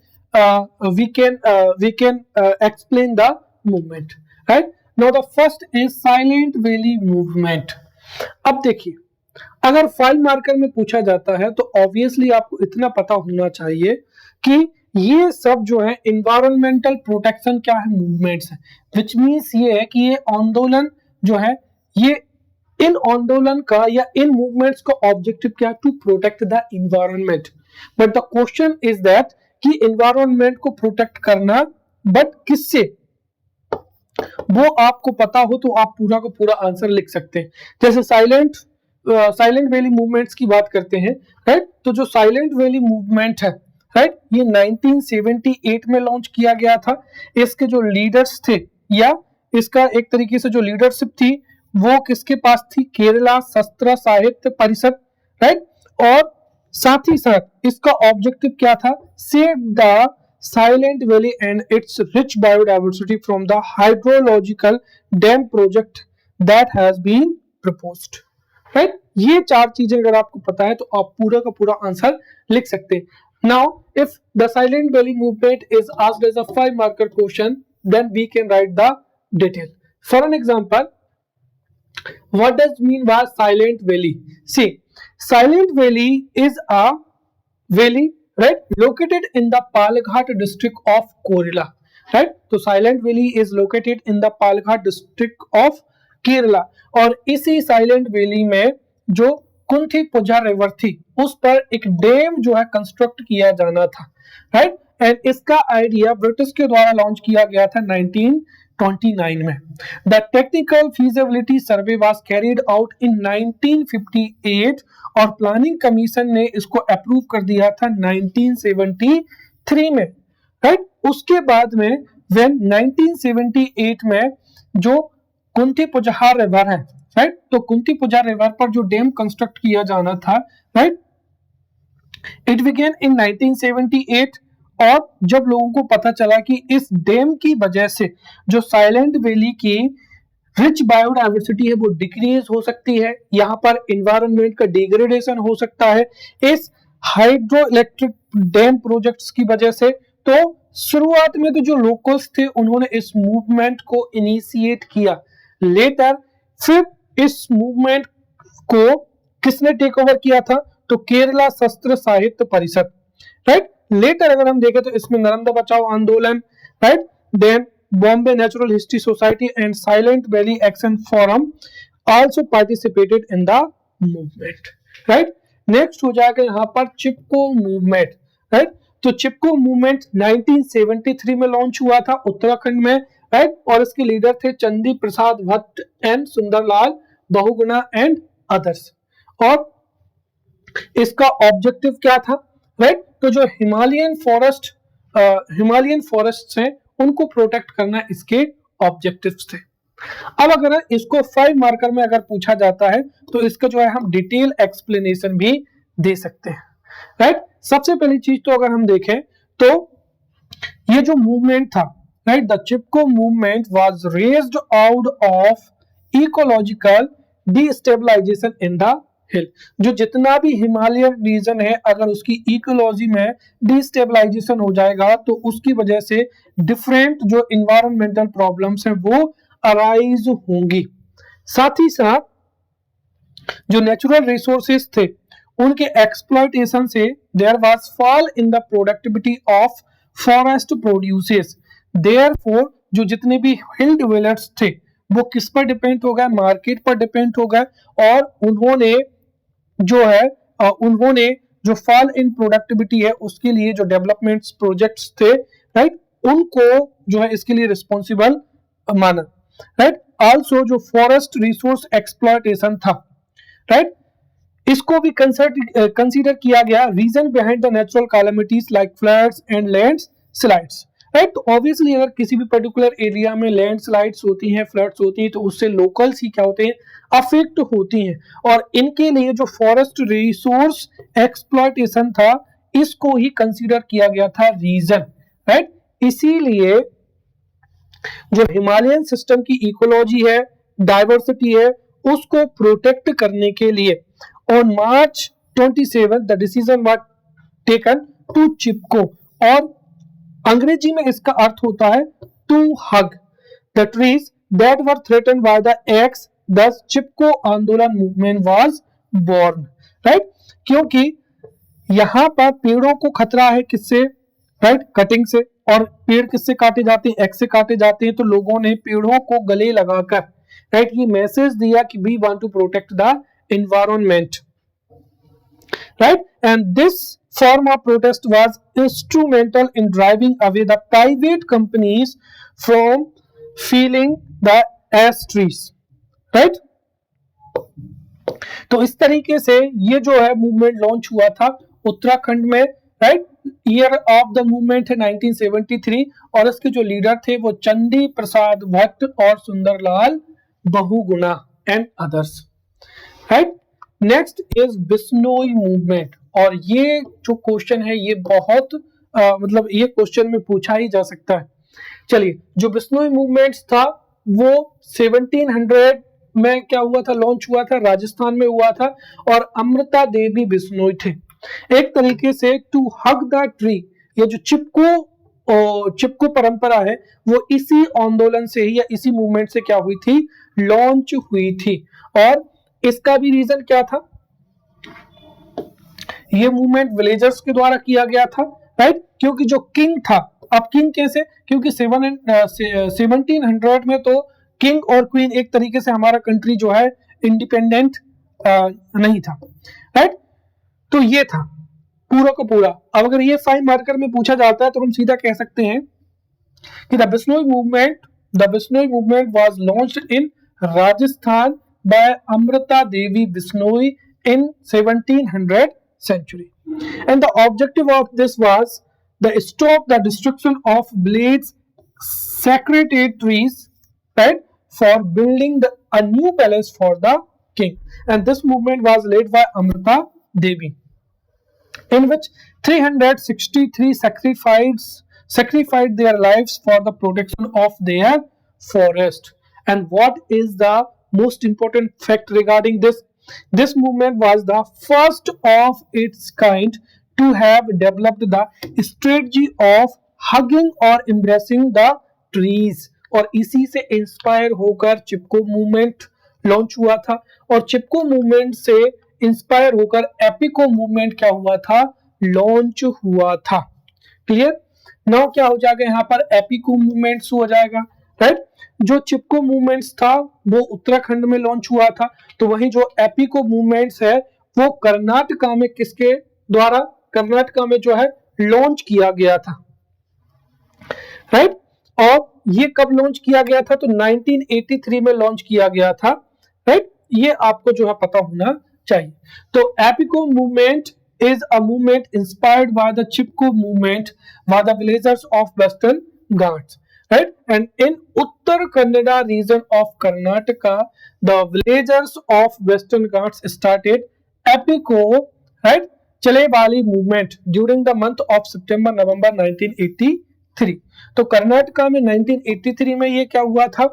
explain the movement, right. Now the first is Silent Valley movement. अब देखिए अगर 5 marker में पूछा जाता है तो obviously आपको इतना पता होना चाहिए कि ये सब जो है इन्वायरमेंटल प्रोटेक्शन क्या है, मूवमेंट्स है, विच मीन्स ये है कि ये आंदोलन जो है, ये इन आंदोलन का या इन मूवमेंट्स का ऑब्जेक्टिव क्या है, to protect the environment. But the question is that कि इन्वायरमेंट को प्रोटेक्ट करना बट किससे, वो आपको पता हो तो आप पूरा का पूरा आंसर लिख सकते हैं। जैसे साइलेंट वैली मूवमेंट्स की बात करते हैं, राइट, तो जो साइलेंट वैली मूवमेंट है, राइट, ये 1978 में लॉन्च किया गया था। इसके जो लीडर्स थे या इसका एक तरीके से जो लीडरशिप थी वो किसके पास थी, केरला शस्त्र साहित्य परिषद, राइट। और साथ ही साथ इसका ऑब्जेक्टिव क्या था, save the silent valley and its rich biodiversity from the hydrological dam project that has been proposed, right. ये 4 चीजें अगर आपको पता है तो आप पूरा का पूरा आंसर लिख सकते हैं। Now if the silent valley movement is asked as a 5 marker question then we can write the detail. For an example, what does mean by Silent Valley? See, Silent Valley is a valley, right, located in the Palghat district of Kerala, right. तो Silent Valley is located in the Palghat district of Kerala, और इसी Silent Valley में जो कुंथी पुजा river थी उस पर एक dam जो है कंस्ट्रक्ट किया जाना था, राइट। एंड इसका आइडिया ब्रिटिश के द्वारा लॉन्च किया गया था 1929 में। The technical feasibility survey was carried out in 1958 और प्लानिंग कमीशन ने इसको अप्रूव कर दिया था 1973 में, राइट। उसके बाद में व्हेन 1978 में जो कुंती पुजहा रिवर है, राइट, तो कुंती पुजा रिवर पर जो डैम कंस्ट्रक्ट किया जाना था, राइट, इट बिगेन इन 1978 और जब लोगों को पता चला कि इस डैम की वजह से जो साइलेंट वैली की रिच बायोडाइवर्सिटी है वो डिक्रीज हो सकती है, यहाँ पर इन्वायरमेंट का डिग्रेडेशन हो सकता है इस हाइड्रो इलेक्ट्रिक डैम प्रोजेक्ट्स की वजह से। तो शुरुआत में तो जो लोकल्स थे उन्होंने इस मूवमेंट को इनिशिएट किया। लेटर फिर इस मूवमेंट को किसने टेक ओवर किया था? तो केरला शस्त्र साहित्य परिषद, राइट। लेटर अगर हम देखें तो इसमें Narmada Bachao Andolan, right, then Bombay natural history society and silent valley action forum also participated in the movement, right. Next हो जाएगा यहाँ पर चिपको मूवमेंट, राइट। तो चिपको मूवमेंट 1973 में लॉन्च हुआ था उत्तराखंड में, राइट, और इसके लीडर थे Chandi Prasad Bhatt and Sunderlal Bahuguna and others. और इसका ऑब्जेक्टिव क्या था, राइट, तो जो हिमालयन फॉरेस्ट हैं उनको प्रोटेक्ट करना इसके ऑब्जेक्टिव्स थे। अब अगर इसको 5 मार्कर में अगर पूछा जाता है तो इसका जो है हम डिटेल एक्सप्लेनेशन भी दे सकते हैं, राइट। सबसे पहली चीज तो अगर हम देखें तो ये जो मूवमेंट था, right, the Chipko movement was raised out of ecological destabilisation in the हिल। जो जितना भी हिमालयन रीजन है अगर उसकी इकोलॉजी में डिस्टेबलाइजेशन हो जाएगा तो उसकी वजह से डिफरेंट जो इन्वायरमेंटल प्रॉब्लम्स हैं वो अराइज होंगी। साथ ही साथ जो नेचुरल रिसोर्सेज थे उनके एक्सप्लॉयटेशन से there was fall in the productivity of forest produces. Therefore जो जितने भी हिल डिवेलपर्स थे वो किस पर डिपेंड हो गए? मार्केट पर डिपेंड हो गए, और उन्होंने जो फॉल इन प्रोडक्टिविटी है उसके लिए जो डेवलपमेंट्स प्रोजेक्ट्स थे, राइट, उनको जो है इसके लिए रिस्पॉन्सिबल माना, राइट। आल्सो जो फॉरेस्ट रिसोर्स एक्सप्लॉयटेशन था, राइट, इसको भी कंसीडर किया गया reason behind the natural calamities like floods and landslides, right. तो ऑब्वियसली अगर किसी भी पर्टिकुलर एरिया में लैंडस्लाइड्स होती हैं, फ्लड्स होती हैं, तो उससे लोकल्स ही क्या होते हैं? अफेक्ट होती हैं, और इनके लिए जो फॉरेस्ट रिसोर्स एक्सप्लॉयटेशन था इसको ही कंसीडर किया गया था रीजन, राइट। इसीलिए जो हिमालयन सिस्टम की इकोलॉजी है, डाइवर्सिटी है, उसको प्रोटेक्ट करने के लिए on March 27 the decision was taken to Chipko, और अंग्रेजी में इसका अर्थ होता है to hug the trees that were threatened by the axe, thus Chipko आंदोलन मूवमेंट वाज बोर्न, राइट। क्योंकि यहां पर पेड़ों को खतरा है किससे? राइट, कटिंग से, और पेड़ किससे काटे जाते हैं? एक्स से काटे जाते हैं। तो लोगों ने पेड़ों को गले लगाकर, राइट, ये मैसेज दिया कि we want to protect the environment, right, and this form of protest was instrumental in driving away the private companies from felling the ash trees, right। तो इस तरीके से ये जो है मूवमेंट लॉन्च हुआ था उत्तराखंड में, right. Year of the movement है 1973, और इसके जो लीडर थे वो चंदी प्रसाद भट्ट और Sunderlal Bahuguna and others, right. Next is Bishnoi movement, और ये जो क्वेश्चन है ये बहुत मतलब ये क्वेश्चन में पूछा ही जा सकता है। चलिए, जो बिश्नोई मूवमेंट था वो 1700 में क्या हुआ था? लॉन्च हुआ था, राजस्थान में हुआ था, और अमृता देवी बिश्नोई थे। एक तरीके से टू हग द ट्री, ये जो चिपको परंपरा है वो इसी आंदोलन से ही या इसी मूवमेंट से क्या हुई थी? लॉन्च हुई थी। और इसका भी रीजन क्या था? ये मूवमेंट विलेजर्स के द्वारा किया गया था, राइट, क्योंकि जो किंग था, अब किंग कैसे? क्योंकि 1700 में तो किंग और क्वीन एक तरीके से हमारा कंट्री जो है इंडिपेंडेंट नहीं था, राइट। तो ये था पूरा का पूरा। अब अगर ये 5 मार्कर में पूछा जाता है तो हम सीधा कह सकते हैं कि the Bishnoi movement was launched in Rajasthan by Amrita Devi Bishnoi in 1700 century, and the objective of this was the stop the destruction of blades sacred trees, right, for building a new palace for the king, and this movement was led by Amrita Devi, in which 363 sacrificed their lives for the protection of their forest. And what is the most important fact regarding this? This movement was the first of its kind to have developed the strategy of hugging or embracing the trees. और इसी से inspire होकर चिपको movement launch हुआ था, और Chipko movement से inspire होकर Appiko movement क्या हुआ था, लॉन्च हुआ था। क्लियर? नाउ क्या हो जाएगा यहाँ पर, एपिको मूवमेंट हो जाएगा, राइट। जो चिपको मूवमेंट्स था वो उत्तराखंड में लॉन्च हुआ था, तो वहीं जो एपिको मूवमेंट्स है वो कर्नाटका में किसके द्वारा, कर्नाटका में जो है लॉन्च किया गया था, राइट। और ये कब लॉन्च किया गया था, तो 1983 में लॉन्च किया गया था, राइट। ये आपको जो है पता होना चाहिए। तो Appiko movement is a movement inspired by the Chipko movement by the villagers of Western Ghats, right? And in Uttar Kannada region of Karnataka, the villagers of Western Ghats started Epico, right? Chalebali movement during the month of September-November 1983. तो कर्नाटका में 1983 में ये क्या हुआ था,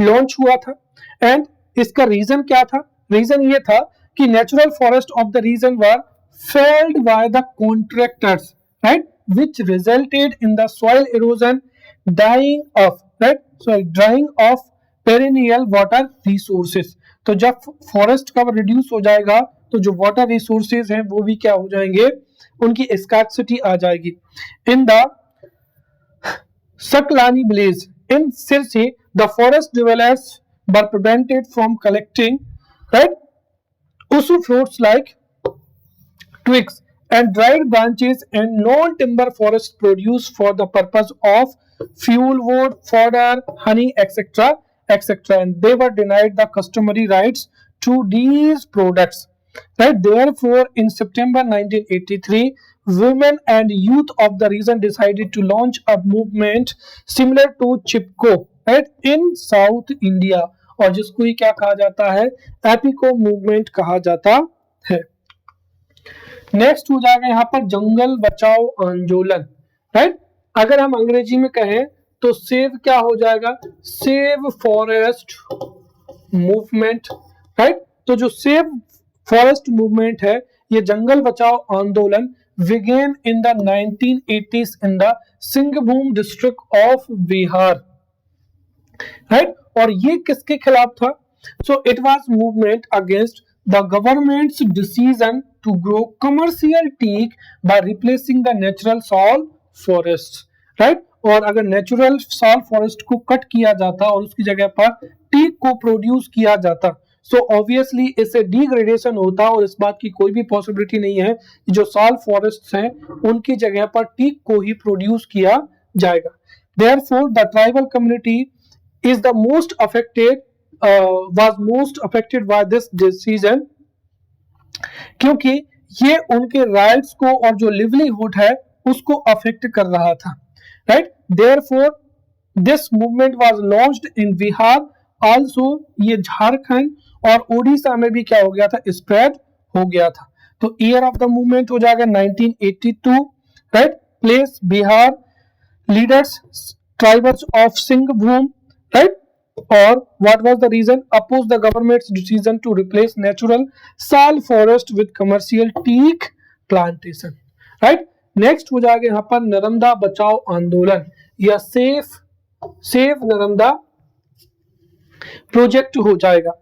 launch हुआ था। And इसका रीजन क्या था, रीजन ये था कि natural forest of the region were felled by the contractors, right, which resulted in the soil erosion, drying of perennial water resources. तो जब फॉरेस्ट का रिड्यूस हो जाएगा तो जो वाटर रिसोर्सेज हैं वो भी क्या हो जाएंगे, उनकी स्कार्सिटी आ जाएगी। In the Saklani village in Sirsi, the forest dwellers were prevented from collecting, right, usufructs like twigs and dried branches and non-timber forest produce for the purpose of fuel wood, fodder, honey, etc., etc. And they were denied the customary rights to these products. Right. Therefore, in September 1983, women and youth of the region decided to launch a movement similar to Chipko, right, in South India, और जिसको ही क्या कहा जाता है, Appiko movement कहा जाता है। Next हो जाएगा यहाँ पर जंगल बचाओ आंदोलन, राइट। अगर हम अंग्रेजी में कहें तो सेव क्या हो जाएगा, सेव फॉरेस्ट मूवमेंट, राइट। तो जो सेव फॉरेस्ट मूवमेंट है, ये जंगल बचाओ आंदोलन began in the 1980s in the Singhbhum district of Bihar, right. और ये किसके खिलाफ था, so it was movement against the government's decision to grow commercial teak by replacing the natural sal forest, right. और अगर नेचुरल सॉल फॉरेस्ट को कट किया जाता और उसकी जगह पर टीक को प्रोड्यूस किया जाता, सो ऑब्वियसली इससे डिग्रेडेशन होता और इस बात की कोई भी पॉसिबिलिटी नहीं है कि जो सॉल फॉरेस्ट हैं उनकी जगह पर टीक को ही प्रोड्यूस किया जाएगा। Therefore the tribal community is the most affected, was most affected by this decision, क्योंकि ये उनके राइट्स को और जो लिवलीहुड है उसको अफेक्ट कर रहा था, right. Therefore this movement was launched in Bihar also, ये झारखंड और उड़ीसा में भी क्या हो गया था, स्प्रेड हो गया था। तो ईयर ऑफ द मूवमेंट हो जाएगा 1982, right. Place Bihar, leaders tribals of Singhbhum, right. और what was the reason, oppose the government's decision to replace natural sal forest with commercial teak plantation, right. Next हो जाएगा यहाँ पर नर्मदा बचाओ आंदोलन या सेव नर्मदा प्रोजेक्ट हो जाएगा।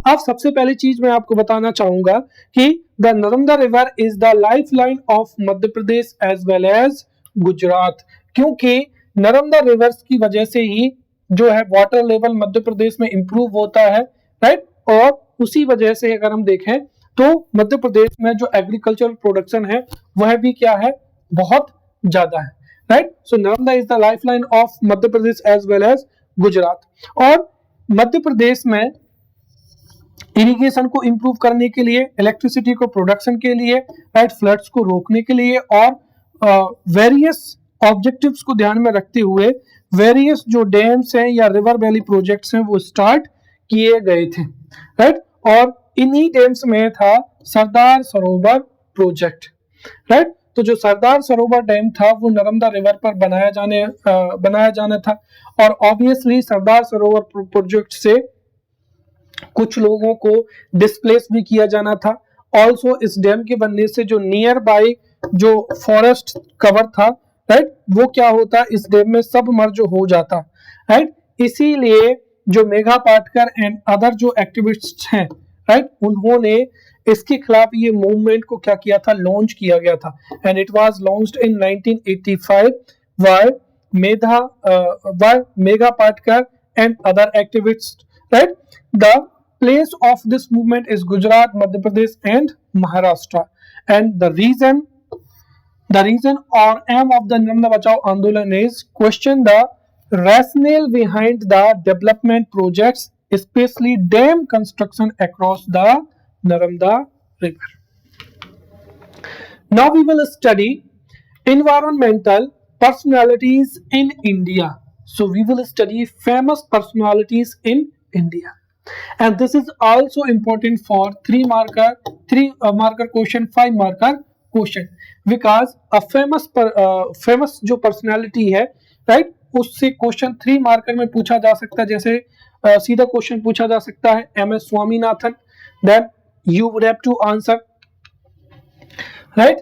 अब सबसे पहली चीज मैं आपको बताना चाहूंगा कि the Narmada river is the lifeline of Madhya Pradesh as well as Gujarat, क्योंकि नर्मदा रिवर्स की वजह से ही जो है वाटर लेवल मध्य प्रदेश में इंप्रूव होता है, राइट। और उसी वजह से अगर हम देखें तो मध्य प्रदेश में जो एग्रीकल्चरल प्रोडक्शन है वह भी क्या है, बहुत ज्यादा है, right. So Narmada is the lifeline of Madhya Pradesh as well as Gujarat. और मध्य प्रदेश में इरिगेशन को इंप्रूव करने के लिए, इलेक्ट्रिसिटी को प्रोडक्शन के लिए, राइट, फ्लड्स को रोकने के लिए और वेरियस ऑब्जेक्टिव्स को ध्यान में रखते हुए वेरियस जो डैम्स हैं या रिवर वैली प्रोजेक्ट्स हैं वो स्टार्ट किए गए थे, राइट। और इन्हीं डैम्स में था सरदार सरोवर प्रोजेक्ट, राइट। तो जो सरदार सरोवर डैम था वो नर्मदा रिवर पर बनाया जाना था, और ऑब्वियसली सरदार सरोवर प्रोजेक्ट से कुछ लोगों को डिस्प्लेस भी किया जाना था। ऑल्सो इस डैम के बनने से जो नियर बाय जो फॉरेस्ट कवर था, राइट, वो क्या होता, इस डैम में सब मर्ज हो जाता, राइट। इसीलिए जो मेघा पाटकर एंड अदर जो एक्टिविस्ट्स हैं, राइट, उन्होंने इसके खिलाफ ये मूवमेंट को क्या किया था, लॉन्च किया गया था, and it was launched in 1985 by Medha Patkar and other activists, right. The place of this movement is Gujarat, Madhya Pradesh and Maharashtra, and the reason or aim of the Narmada Bachao Andolan is question the rationale behind the development projects, especially dam construction across the Narmada river. Now we will study environmental personalities in India. So we will study famous personalities in India. And this is also important for 3 marker question, 5 marker question, because a famous जो personality है, right, उससे question 3 marker में पूछा जा सकता है। जैसे सीधा क्वेश्चन पूछा जा सकता है MS Swaminathan, then you would have to answer, right।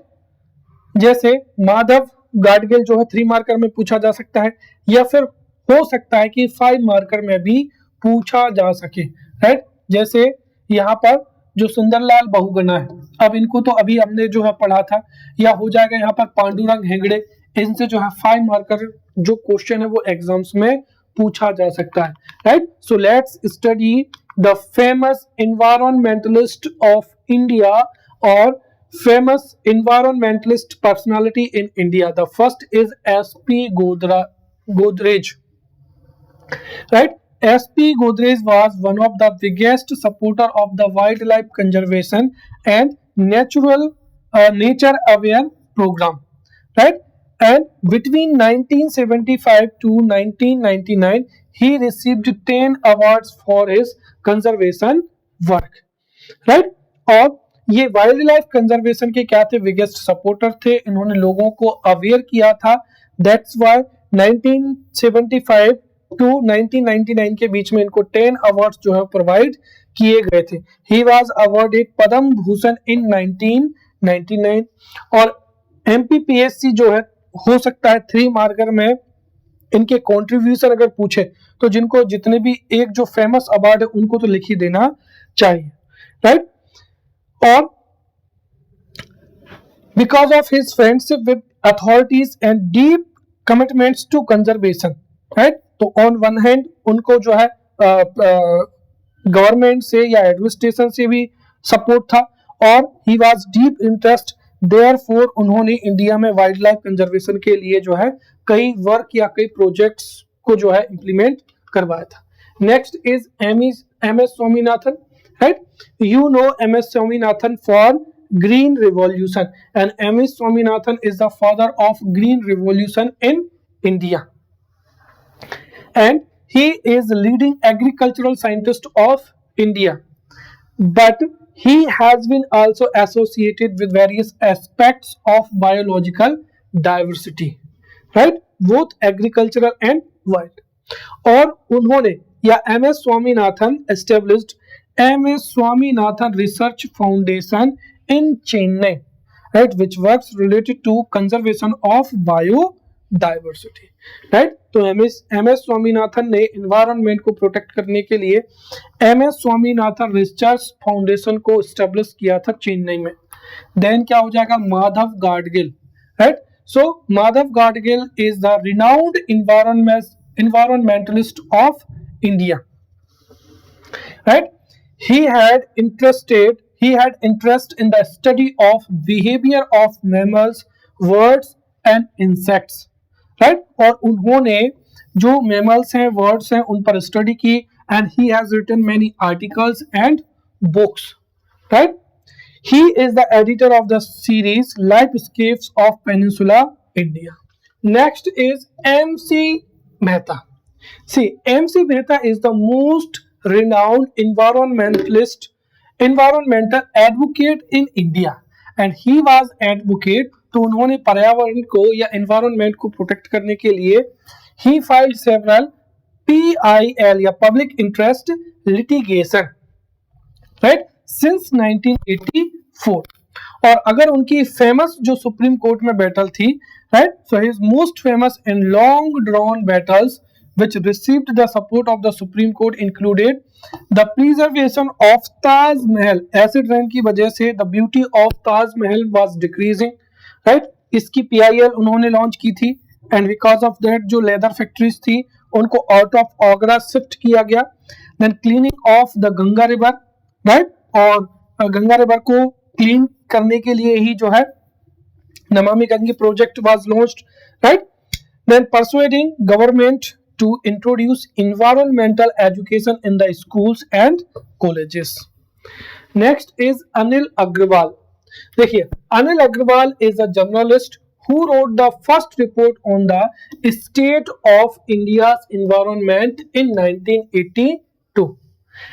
जैसे माधव गाडगिल जो है 3 मार्कर में पूछा जा सकता है, या फिर हो सकता है कि 5 मार्कर में भी पूछा जा सके, राइट। जैसे यहाँ पर जो सुंदरलाल बहुगुणा है, अब इनको तो अभी हमने जो है पढ़ा था, या हो जाएगा यहाँ पर पांडुरंग हेगड़े, इनसे जो है 5 मार्कर जो क्वेश्चन है वो एग्जाम्स में पूछा जा सकता है, right. So let's study the famous environmentalist of India और famous environmentalist personality in India. The first is S.P. Godrej, right? S.P. Godrej was one of the biggest supporter of the wildlife conservation and nature aware program, right? And between 1975 to 1999, he received 10 awards for his conservation work, right? और ये wild life conservation के क्या थे, biggest supporter थे, इन्होंने लोगों को aware किया था। दैट्स व्हाई 1975 टू 1999 के बीच में इनको 10 अवार्ड्स जो है प्रोवाइड किए गए थे। ही वाज अवार्डेड पद्म भूषण इन 1999। और MPPSC जो है, हो सकता है 3 मार्कर में इनके कंट्रीब्यूशन अगर पूछे तो जिनको जितने भी एक जो फेमस अवार्ड है उनको तो लिख ही देना चाहिए, राइट। और because of his friendship with authorities and deep commitments to conservation, right, तो on one hand उनको जो है गवर्नमेंट से या एडमिनिस्ट्रेशन से भी सपोर्ट था, और he was deep interest, therefore उन्होंने इंडिया में वाइल्ड लाइफ कंजर्वेशन के लिए जो है कई वर्क या कई प्रोजेक्ट्स को जो है इम्प्लीमेंट करवाया था। Next is MS Swaminathan, right? You know MS Swaminathan for Green Revolution, and MS Swaminathan is the father of Green Revolution in India, and he is leading agricultural scientist of India, but he has been also associated with various aspects of biological diversity, right, both agricultural and wild। और उन्होंने या MS Swaminathan established MS Swaminathan Research Foundation in Chennai, right, which works related to conservation of biodiversity, right। तो MS Swaminathan ने environment को protect करने के लिए MS Swaminathan Research Foundation को establish किया था चेन्नई में। Then क्या हो जाएगा, Madhav Gadgil, right। So Madhav Gadgil is the renowned environmentalist of India, right। He had interest in the study of behavior of mammals, birds and insects, right। और उन्होंने जो mammals हैं, birds हैं, उन पर स्टडी की, and he has written many articles and books, right। He is the editor of the series Lifescapes of Peninsula India. Next is MC Mehta. See, MC Mehta is the most renowned environmental advocate in India, and he was advocate, तो उन्होंने पर्यावरण को या environment को protect करने के लिए ही filed several PIL या public interest litigation, right, since 1984। और अगर उनकी फेमस जो सुप्रीम कोर्ट में बैटल थी, right, so his most famous and long drawn battles which received the support of the Supreme Court included the preservation of Taj Mahal. Acid rain की वजह से the beauty of Taj Mahal was decreasing, right? इसकी PIL उन्होंने launch की थी and because of that जो leather factories थी उनको आउट ऑफ आगरा शिफ्ट किया गया। then cleaning of the Ganga river, right? और गंगा रिवर को क्लीन करने के लिए ही जो है Namami Gange project was launched, right? then persuading government to introduce environmental education in the schools and colleges. Next is Anil Agrawal. देखिए, Anil Agrawal is a journalist who wrote the first report on the state of India's environment in 1982.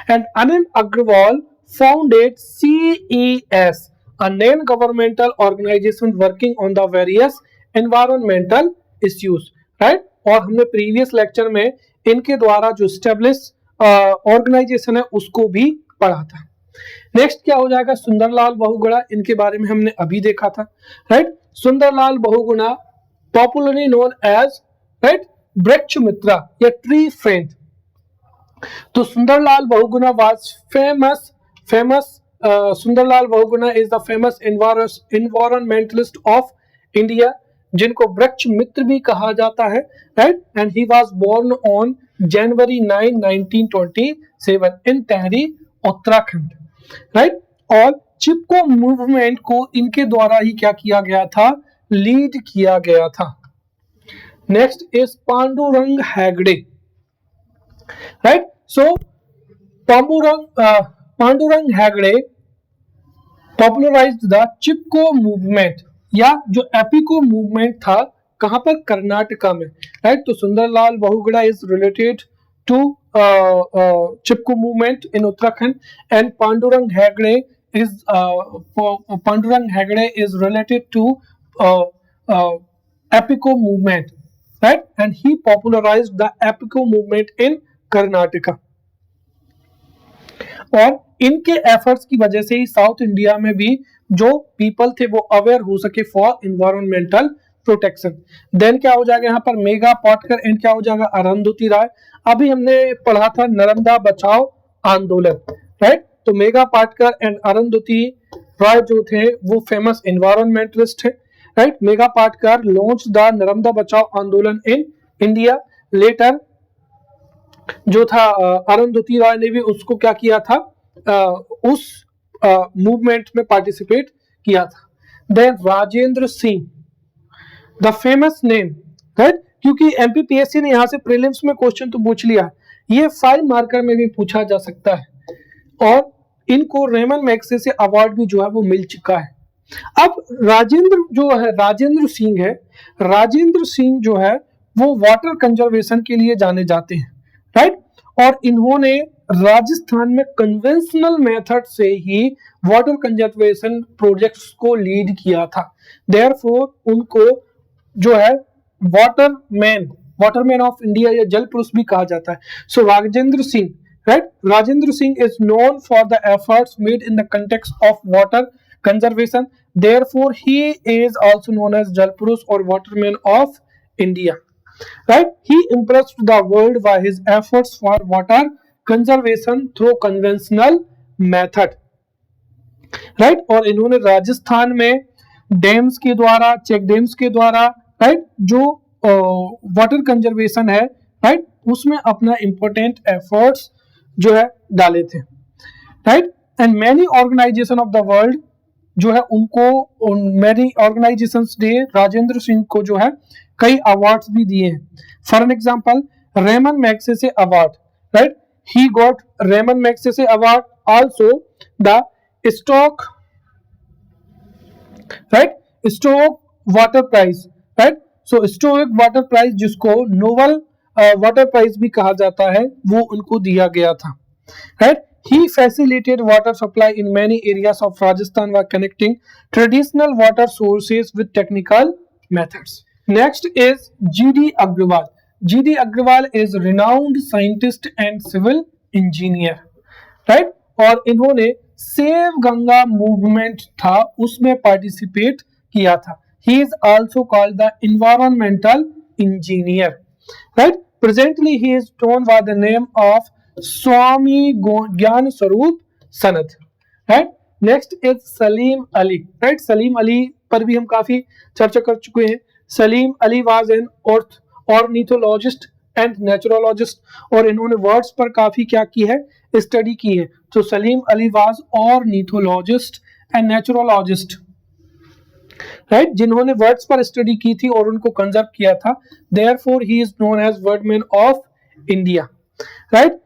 And Anil Agrawal founded CES, a non-governmental organization working on the various environmental issues, right? और हमने previous lecture में इनके द्वारा जो establish organisation है उसको भी पढ़ा था। नेक्स्ट क्या हो जाएगा, सुंदरलाल बहुगुणा, इनके बारे में हमने अभी देखा था, right. Sunderlal Bahuguna popularly known as, right, वृक्ष मित्र या ट्री फ्रेंड। तो Sunderlal Bahuguna was famous Sunderlal Bahuguna is the famous environmentalist of India, जिनको वृक्ष मित्र भी कहा जाता है, right. And he was born on January 9, 1927 in Tehri, Uttarakhand, right. और चिपको मूवमेंट को इनके द्वारा ही क्या किया गया था, लीड किया गया था। Next is Pandurang Hegde, right. So Pandurang Hegde popularised the Chipko movement या जो एपिको मूवमेंट था, कहां पर, कर्नाटका में, राइट। तो Sunderlal Bahuguna is related to Chipko movement in Uttarakhand and Pandurang Hegde is related to Appiko movement, right, and he popularised the Appiko movement in Karnataka. और इनके एफर्ट्स की वजह से ही साउथ इंडिया में भी जो पीपल थे वो अवेयर हो सके फॉर एनवायरमेंटल प्रोटेक्शन। देन क्या हो जाएगा यहाँ पर, मेघा पाटकर एंड क्या हो जाएगा, अरुंधति राय। अभी हमने पढ़ा था नर्मदा बचाओ आंदोलन, राइट। तो मेघा पाटकर एंड अरुंधति राय जो थे वो फेमस एनवायरमेंटलिस्ट है, right. Megha Patkar launch the Narmada Bachao आंदोलन इन इंडिया। लेटर जो था अरुंधति राय ने भी उसको क्या किया था, उस मूवमेंट में पार्टिसिपेट किया था। Then Rajendra Singh, the famous name, right, क्योंकि एमपीपीएससी ने यहां से प्रीलिम्स में क्वेश्चन तो पूछ लिया, ये 5 मार्कर में भी पूछा जा सकता है और इनको रेमन मैग्सेसे अवार्ड भी जो है वो मिल चुका है। अब राजेंद्र जो है, राजेंद्र सिंह है, राजेंद्र सिंह जो है वो वाटर कंजर्वेशन के लिए जाने जाते हैं, राइट। और इन्होंने राजस्थान में कन्वेंशनल मेथड से ही वाटर कंजर्वेशन प्रोजेक्ट्स को लीड किया था। देयरफॉर उनको जो है वाटरमैन ऑफ इंडिया या जल पुरुष भी कहा जाता है। So Rajendra Singh, right, Rajendra Singh is known for the efforts made in the context of water conservation, therefore he is also known as Jal Purush और waterman of India, right. He impressed the world by his efforts for water conservation through conventional method, right. और इन्होंने राजस्थान में dams के द्वारा, check dams के द्वारा, right, जो water conservation है, right, उसमें अपना इंपॉर्टेंट एफर्ट्स जो है डाले थे, right. And many organisation of the world जो है उनको, मैनी ऑर्गेनाइजेशंस ने राजेंद्र सिंह को जो है कई अवार्ड्स भी दिए हैं। For an example Ramon Magsaysay award, right, he got Ramon Magsaysay award, also the Stock, right, Stock water prize, right. So Stock water prize जिसको नोबल वाटर प्राइज भी कहा जाता है वो उनको दिया गया था, राइट। He facilitated water supply in many areas of Rajasthan while connecting traditional water sources with technical methods. Next is G.D. Agrawal. G.D. Agrawal is renowned scientist and civil engineer, right? और इन्होंने सेव गंगा मूवमेंट था उसमें participate किया था. He is also called the environmental engineer, right? Presently he is known by the name of Swami Gyan Sarup Sanat, right? Next is Salim Ali, right? Salim Ali पर भी हम काफी चर्चा कर चुके हैं. Salim Ali was an ornithologist and naturalist, और इन्होंने वर्ड्स पर काफी क्या की है, स्टडी की है. तो Salim Ali was ornithologist and naturalist, right, जिन्होंने वर्ड्स पर स्टडी की थी और उनको कंजर्व किया था. Therefore he is known as birdman of India, right.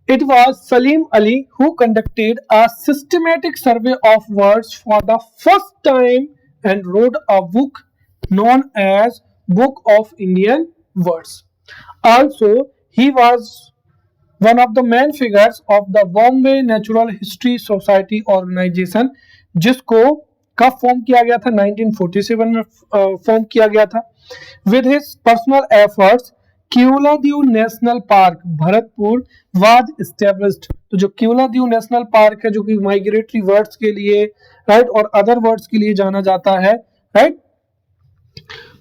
It was Salim Ali who conducted a systematic survey of words for the first time and wrote a book known as Book of Indian Words. Also, he was one of the main figures of the Bombay Natural History Society organization, जिसको कब form किया गया था, 1947 में form किया गया था. With his personal efforts, Keoladeo national park Bharatpur was established. तो जो क्यूलादीव नेशनल पार्क है, जो कि माइग्रेटरी बर्ड्स के लिए, राइट, और अदर बर्ड्स के लिए जाना जाता है, राइट,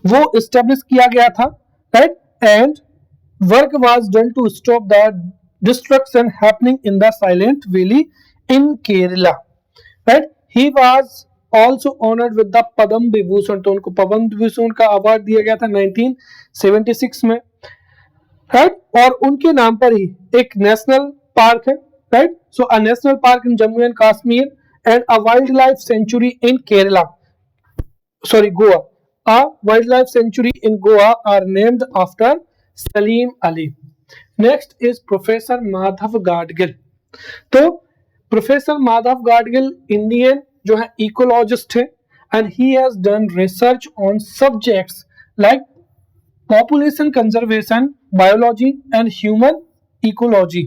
वो एस्टेब्लिश किया गया था, right. And work was done to stop the destruction happening in the silent Valley in Kerala, right. He was also honoured with the Padma Vibhushan. तो उनको पद्म विभूषण का अवार्ड दिया गया था 1976 में, राइट. और उनके नाम पर ही एक नेशनल पार्क है, right. So a national park in Jammu and Kashmir and a wild life sanctuary in Kerala, sorry Goa, a wild life sanctuary in Goa are named after Salim Ali. Next is professor Madhav Gadgil. तो प्रोफेसर माधव गाडगिल इंडियन जो है इकोलॉजिस्ट है, and he has done research on subjects like population conservation, biology and human ecology.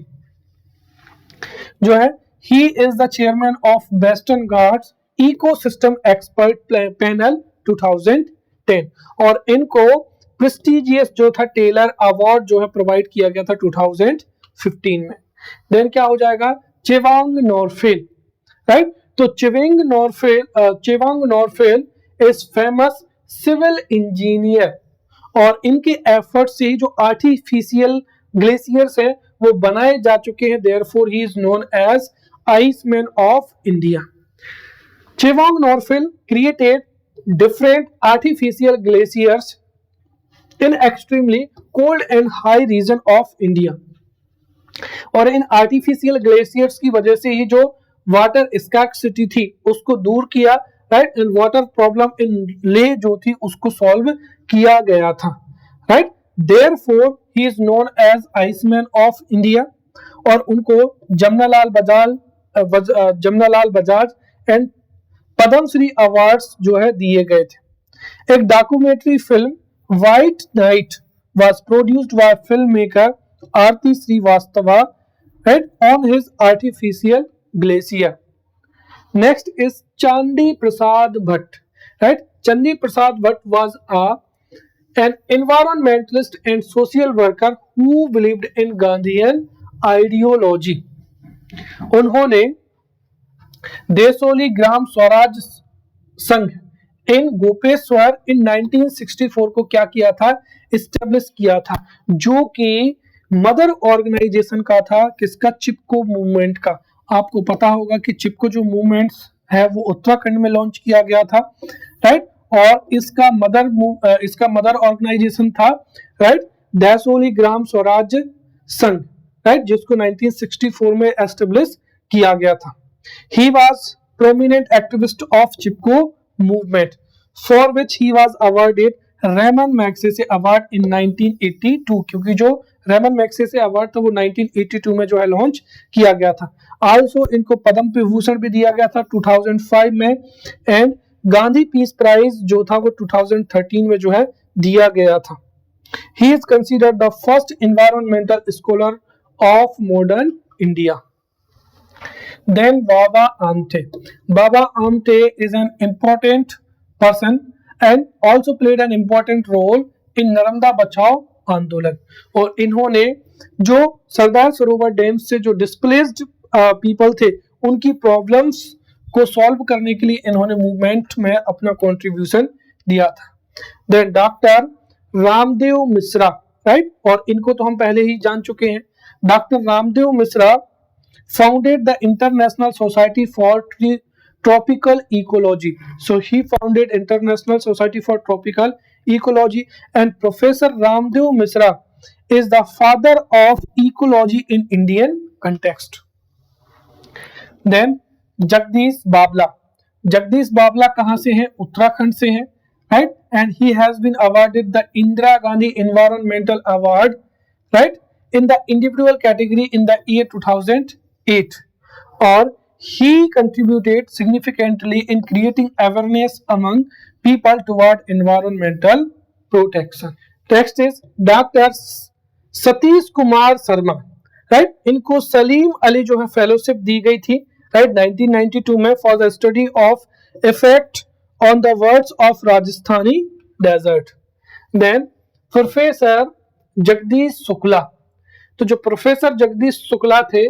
जो है he is the chairman of western Ghats ecosystem expert panel 2010, और इनको prestigious जो था टेलर अवार्ड जो है प्रोवाइड किया गया था 2015 में. देन क्या हो जाएगा, चेवांग नॉरफेल, राइट. तो Chewang Norphel is famous civil engineer, और इनके एफर्ट से ही जो आर्टिफिशियल ग्लेशियर्स हैं वो बनाए जा चुके हैं. Therefore he is known as iceman of India. Chewang Norphel created different artificial glaciers in extremely cold and high region of India, और इन आर्टिफिशियल ग्लेशियर्स की वजह से ही जो वाटर स्कैर्सिटी थी उसको दूर किया, right, and water problem in Leh जो थी उसको सॉल्व किया गया था, right. Therefore he is known as iceman of India, और उनको जमनालाल बजाज एंड पद्मश्री अवार्ड्स जो है दिए गए थे. एक documentary film white knight was produced by film maker Aarti Shrivastava, right, on his artificial glacier. Next is Chandi Prasad Bhatt, right. Chandi Prasad Bhatt was an environmentalist and social worker who believed in Gandhian ideology. उन्होंने देसोली ग्राम स्वराज संघ इन गोपेश्वर इन 1964 को क्या किया था, इस्टेब्लिश किया था, जो कि मदर ऑर्गेनाइजेशन का था, किसका, चिपको मूवमेंट का. आपको पता होगा कि चिपको जो मूवमेंट्स है वो उत्तराखंड में लॉन्च किया गया था, राइट. और इसका मदर ऑर्गेनाइजेशन था, राइट, देसोली ग्राम स्वराज संघ, राइट, जिसको 1964 में एस्टेब्लिश किया गया था. He was prominent activist of Chipko movement, for which he was awarded Ramon Magsaysay award in 1982, क्योंकि जो रेमन मैग्सेसे अवार्ड था वो 1982 में जो है लॉन्च किया गया था. आल्सो इनको पद्म विभूषण भी दिया गया था 2005 में, एंड गांधी पीस प्राइज जो था वो 2013 में जो है दिया गया था. He is considered the first environmental scholar of modern India. Then Baba Amte. Baba Amte is an important person and also played an important role in Narmada Bachao आंदोलन. और इन्होंने जो सरदार सरोवर डैम से जो डिस्प्लेस्ड पीपल थे उनकी प्रॉब्लम्स को सॉल्व करने के लिए इन्होंने मूवमेंट में अपना कंट्रीब्यूशन दिया था. Then doctor Ramdev Mishra, right, और इनको तो हम पहले ही जान चुके हैं. Doctor Ramdev Mishra founded the International Society for Tropical Ecology. So he founded International Society for Tropical Ecology, and Professor Ramdev Misra is the father of ecology in Indian context. Then Jagdish Babla. Jagdish Babla कहाँ से हैं? उत्तराखंड से हैं, right? And he has been awarded the Indira Gandhi Environmental Award, right, in the individual category in the year 2008. Or he contributed significantly in creating awareness among people toward environmental protection. Next is Dr. Satish Kumar Sharma, right? इनको सलीम अली जो है fellowship दी गई थी, right, 1992 में for the study of effect on the words of Rajasthani desert. Then professor Jagdish Shukla. तो जो professor Jagdish Shukla थे,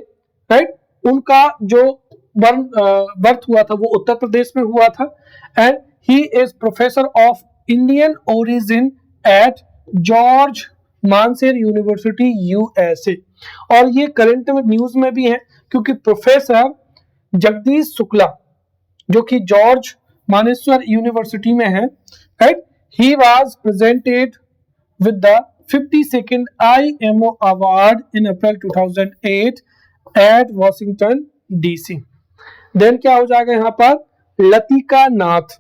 right, उनका जो बर्थ हुआ था वो उत्तर प्रदेश में हुआ था. And he is professor of Indian origin at George मानसेर यूनिवर्सिटी यूएसए. और ये करंट में न्यूज में भी है क्योंकि प्रोफेसर जगदीश शुक्ला जो कि जॉर्ज मानेसर यूनिवर्सिटी में है, right, he was presented with the 52nd IMO award in April 2008 at Washington DC. Then क्या हो जाएगा यहाँ पर? Latika Nath,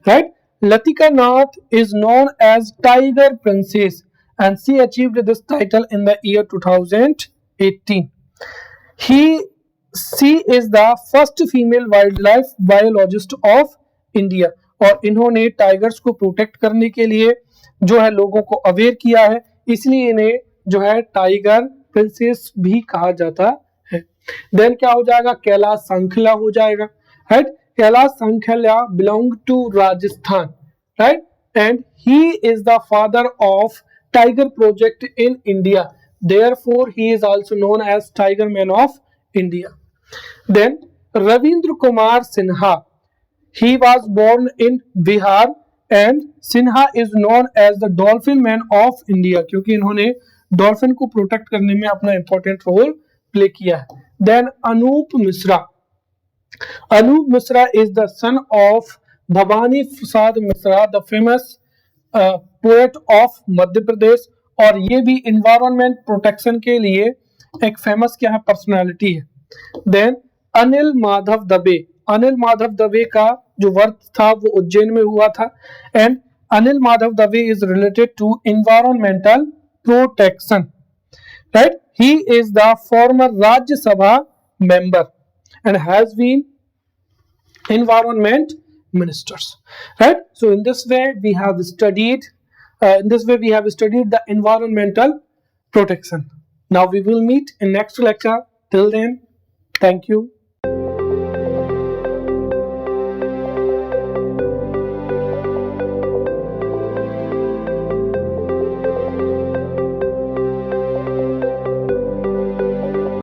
right. Latika Nath is known as Tiger Princess and she achieved this title in the year 2018. She is the first female wildlife biologist of India. और इन्होंने tigers को protect करने के लिए जो है लोगों को अवेयर किया है, इसलिए इन्हें जो है टाइगर प्रिंसेस भी कहा जाता है. देन क्या हो जाएगा? कैलाश सांखला हो जाएगा, right. Kailash Sankhala belong to Rajasthan, right, and he is the father of tiger project in India. Therefore he is also known as tiger man of India. Then Ravindra Kumar Sinha. He was born in Bihar and Sinha is known as the Dolphin Man of India क्योंकि इन्होंने dolphin को protect करने में अपना important role play किया है. Then Anoop Mishra. Anoop Mishra is the son of Bhawani Prasad Mishra, the famous poet of Madhya Pradesh. और ये भी इन्वायरमेंट प्रोटेक्शन के लिए एक फेमस क्या है पर्सनैलिटी है. देन अनिल माधव दबे. अनिल माधव दबे का जो वर्क था वो उज्जैन में हुआ था. And Anil Madhav Dave is related to environmental protection, right. He is the former Rajya Sabha member and has been environment ministers, right. So in this way we have studied the environmental protection. Now we will meet in next lecture. Till then, thank you.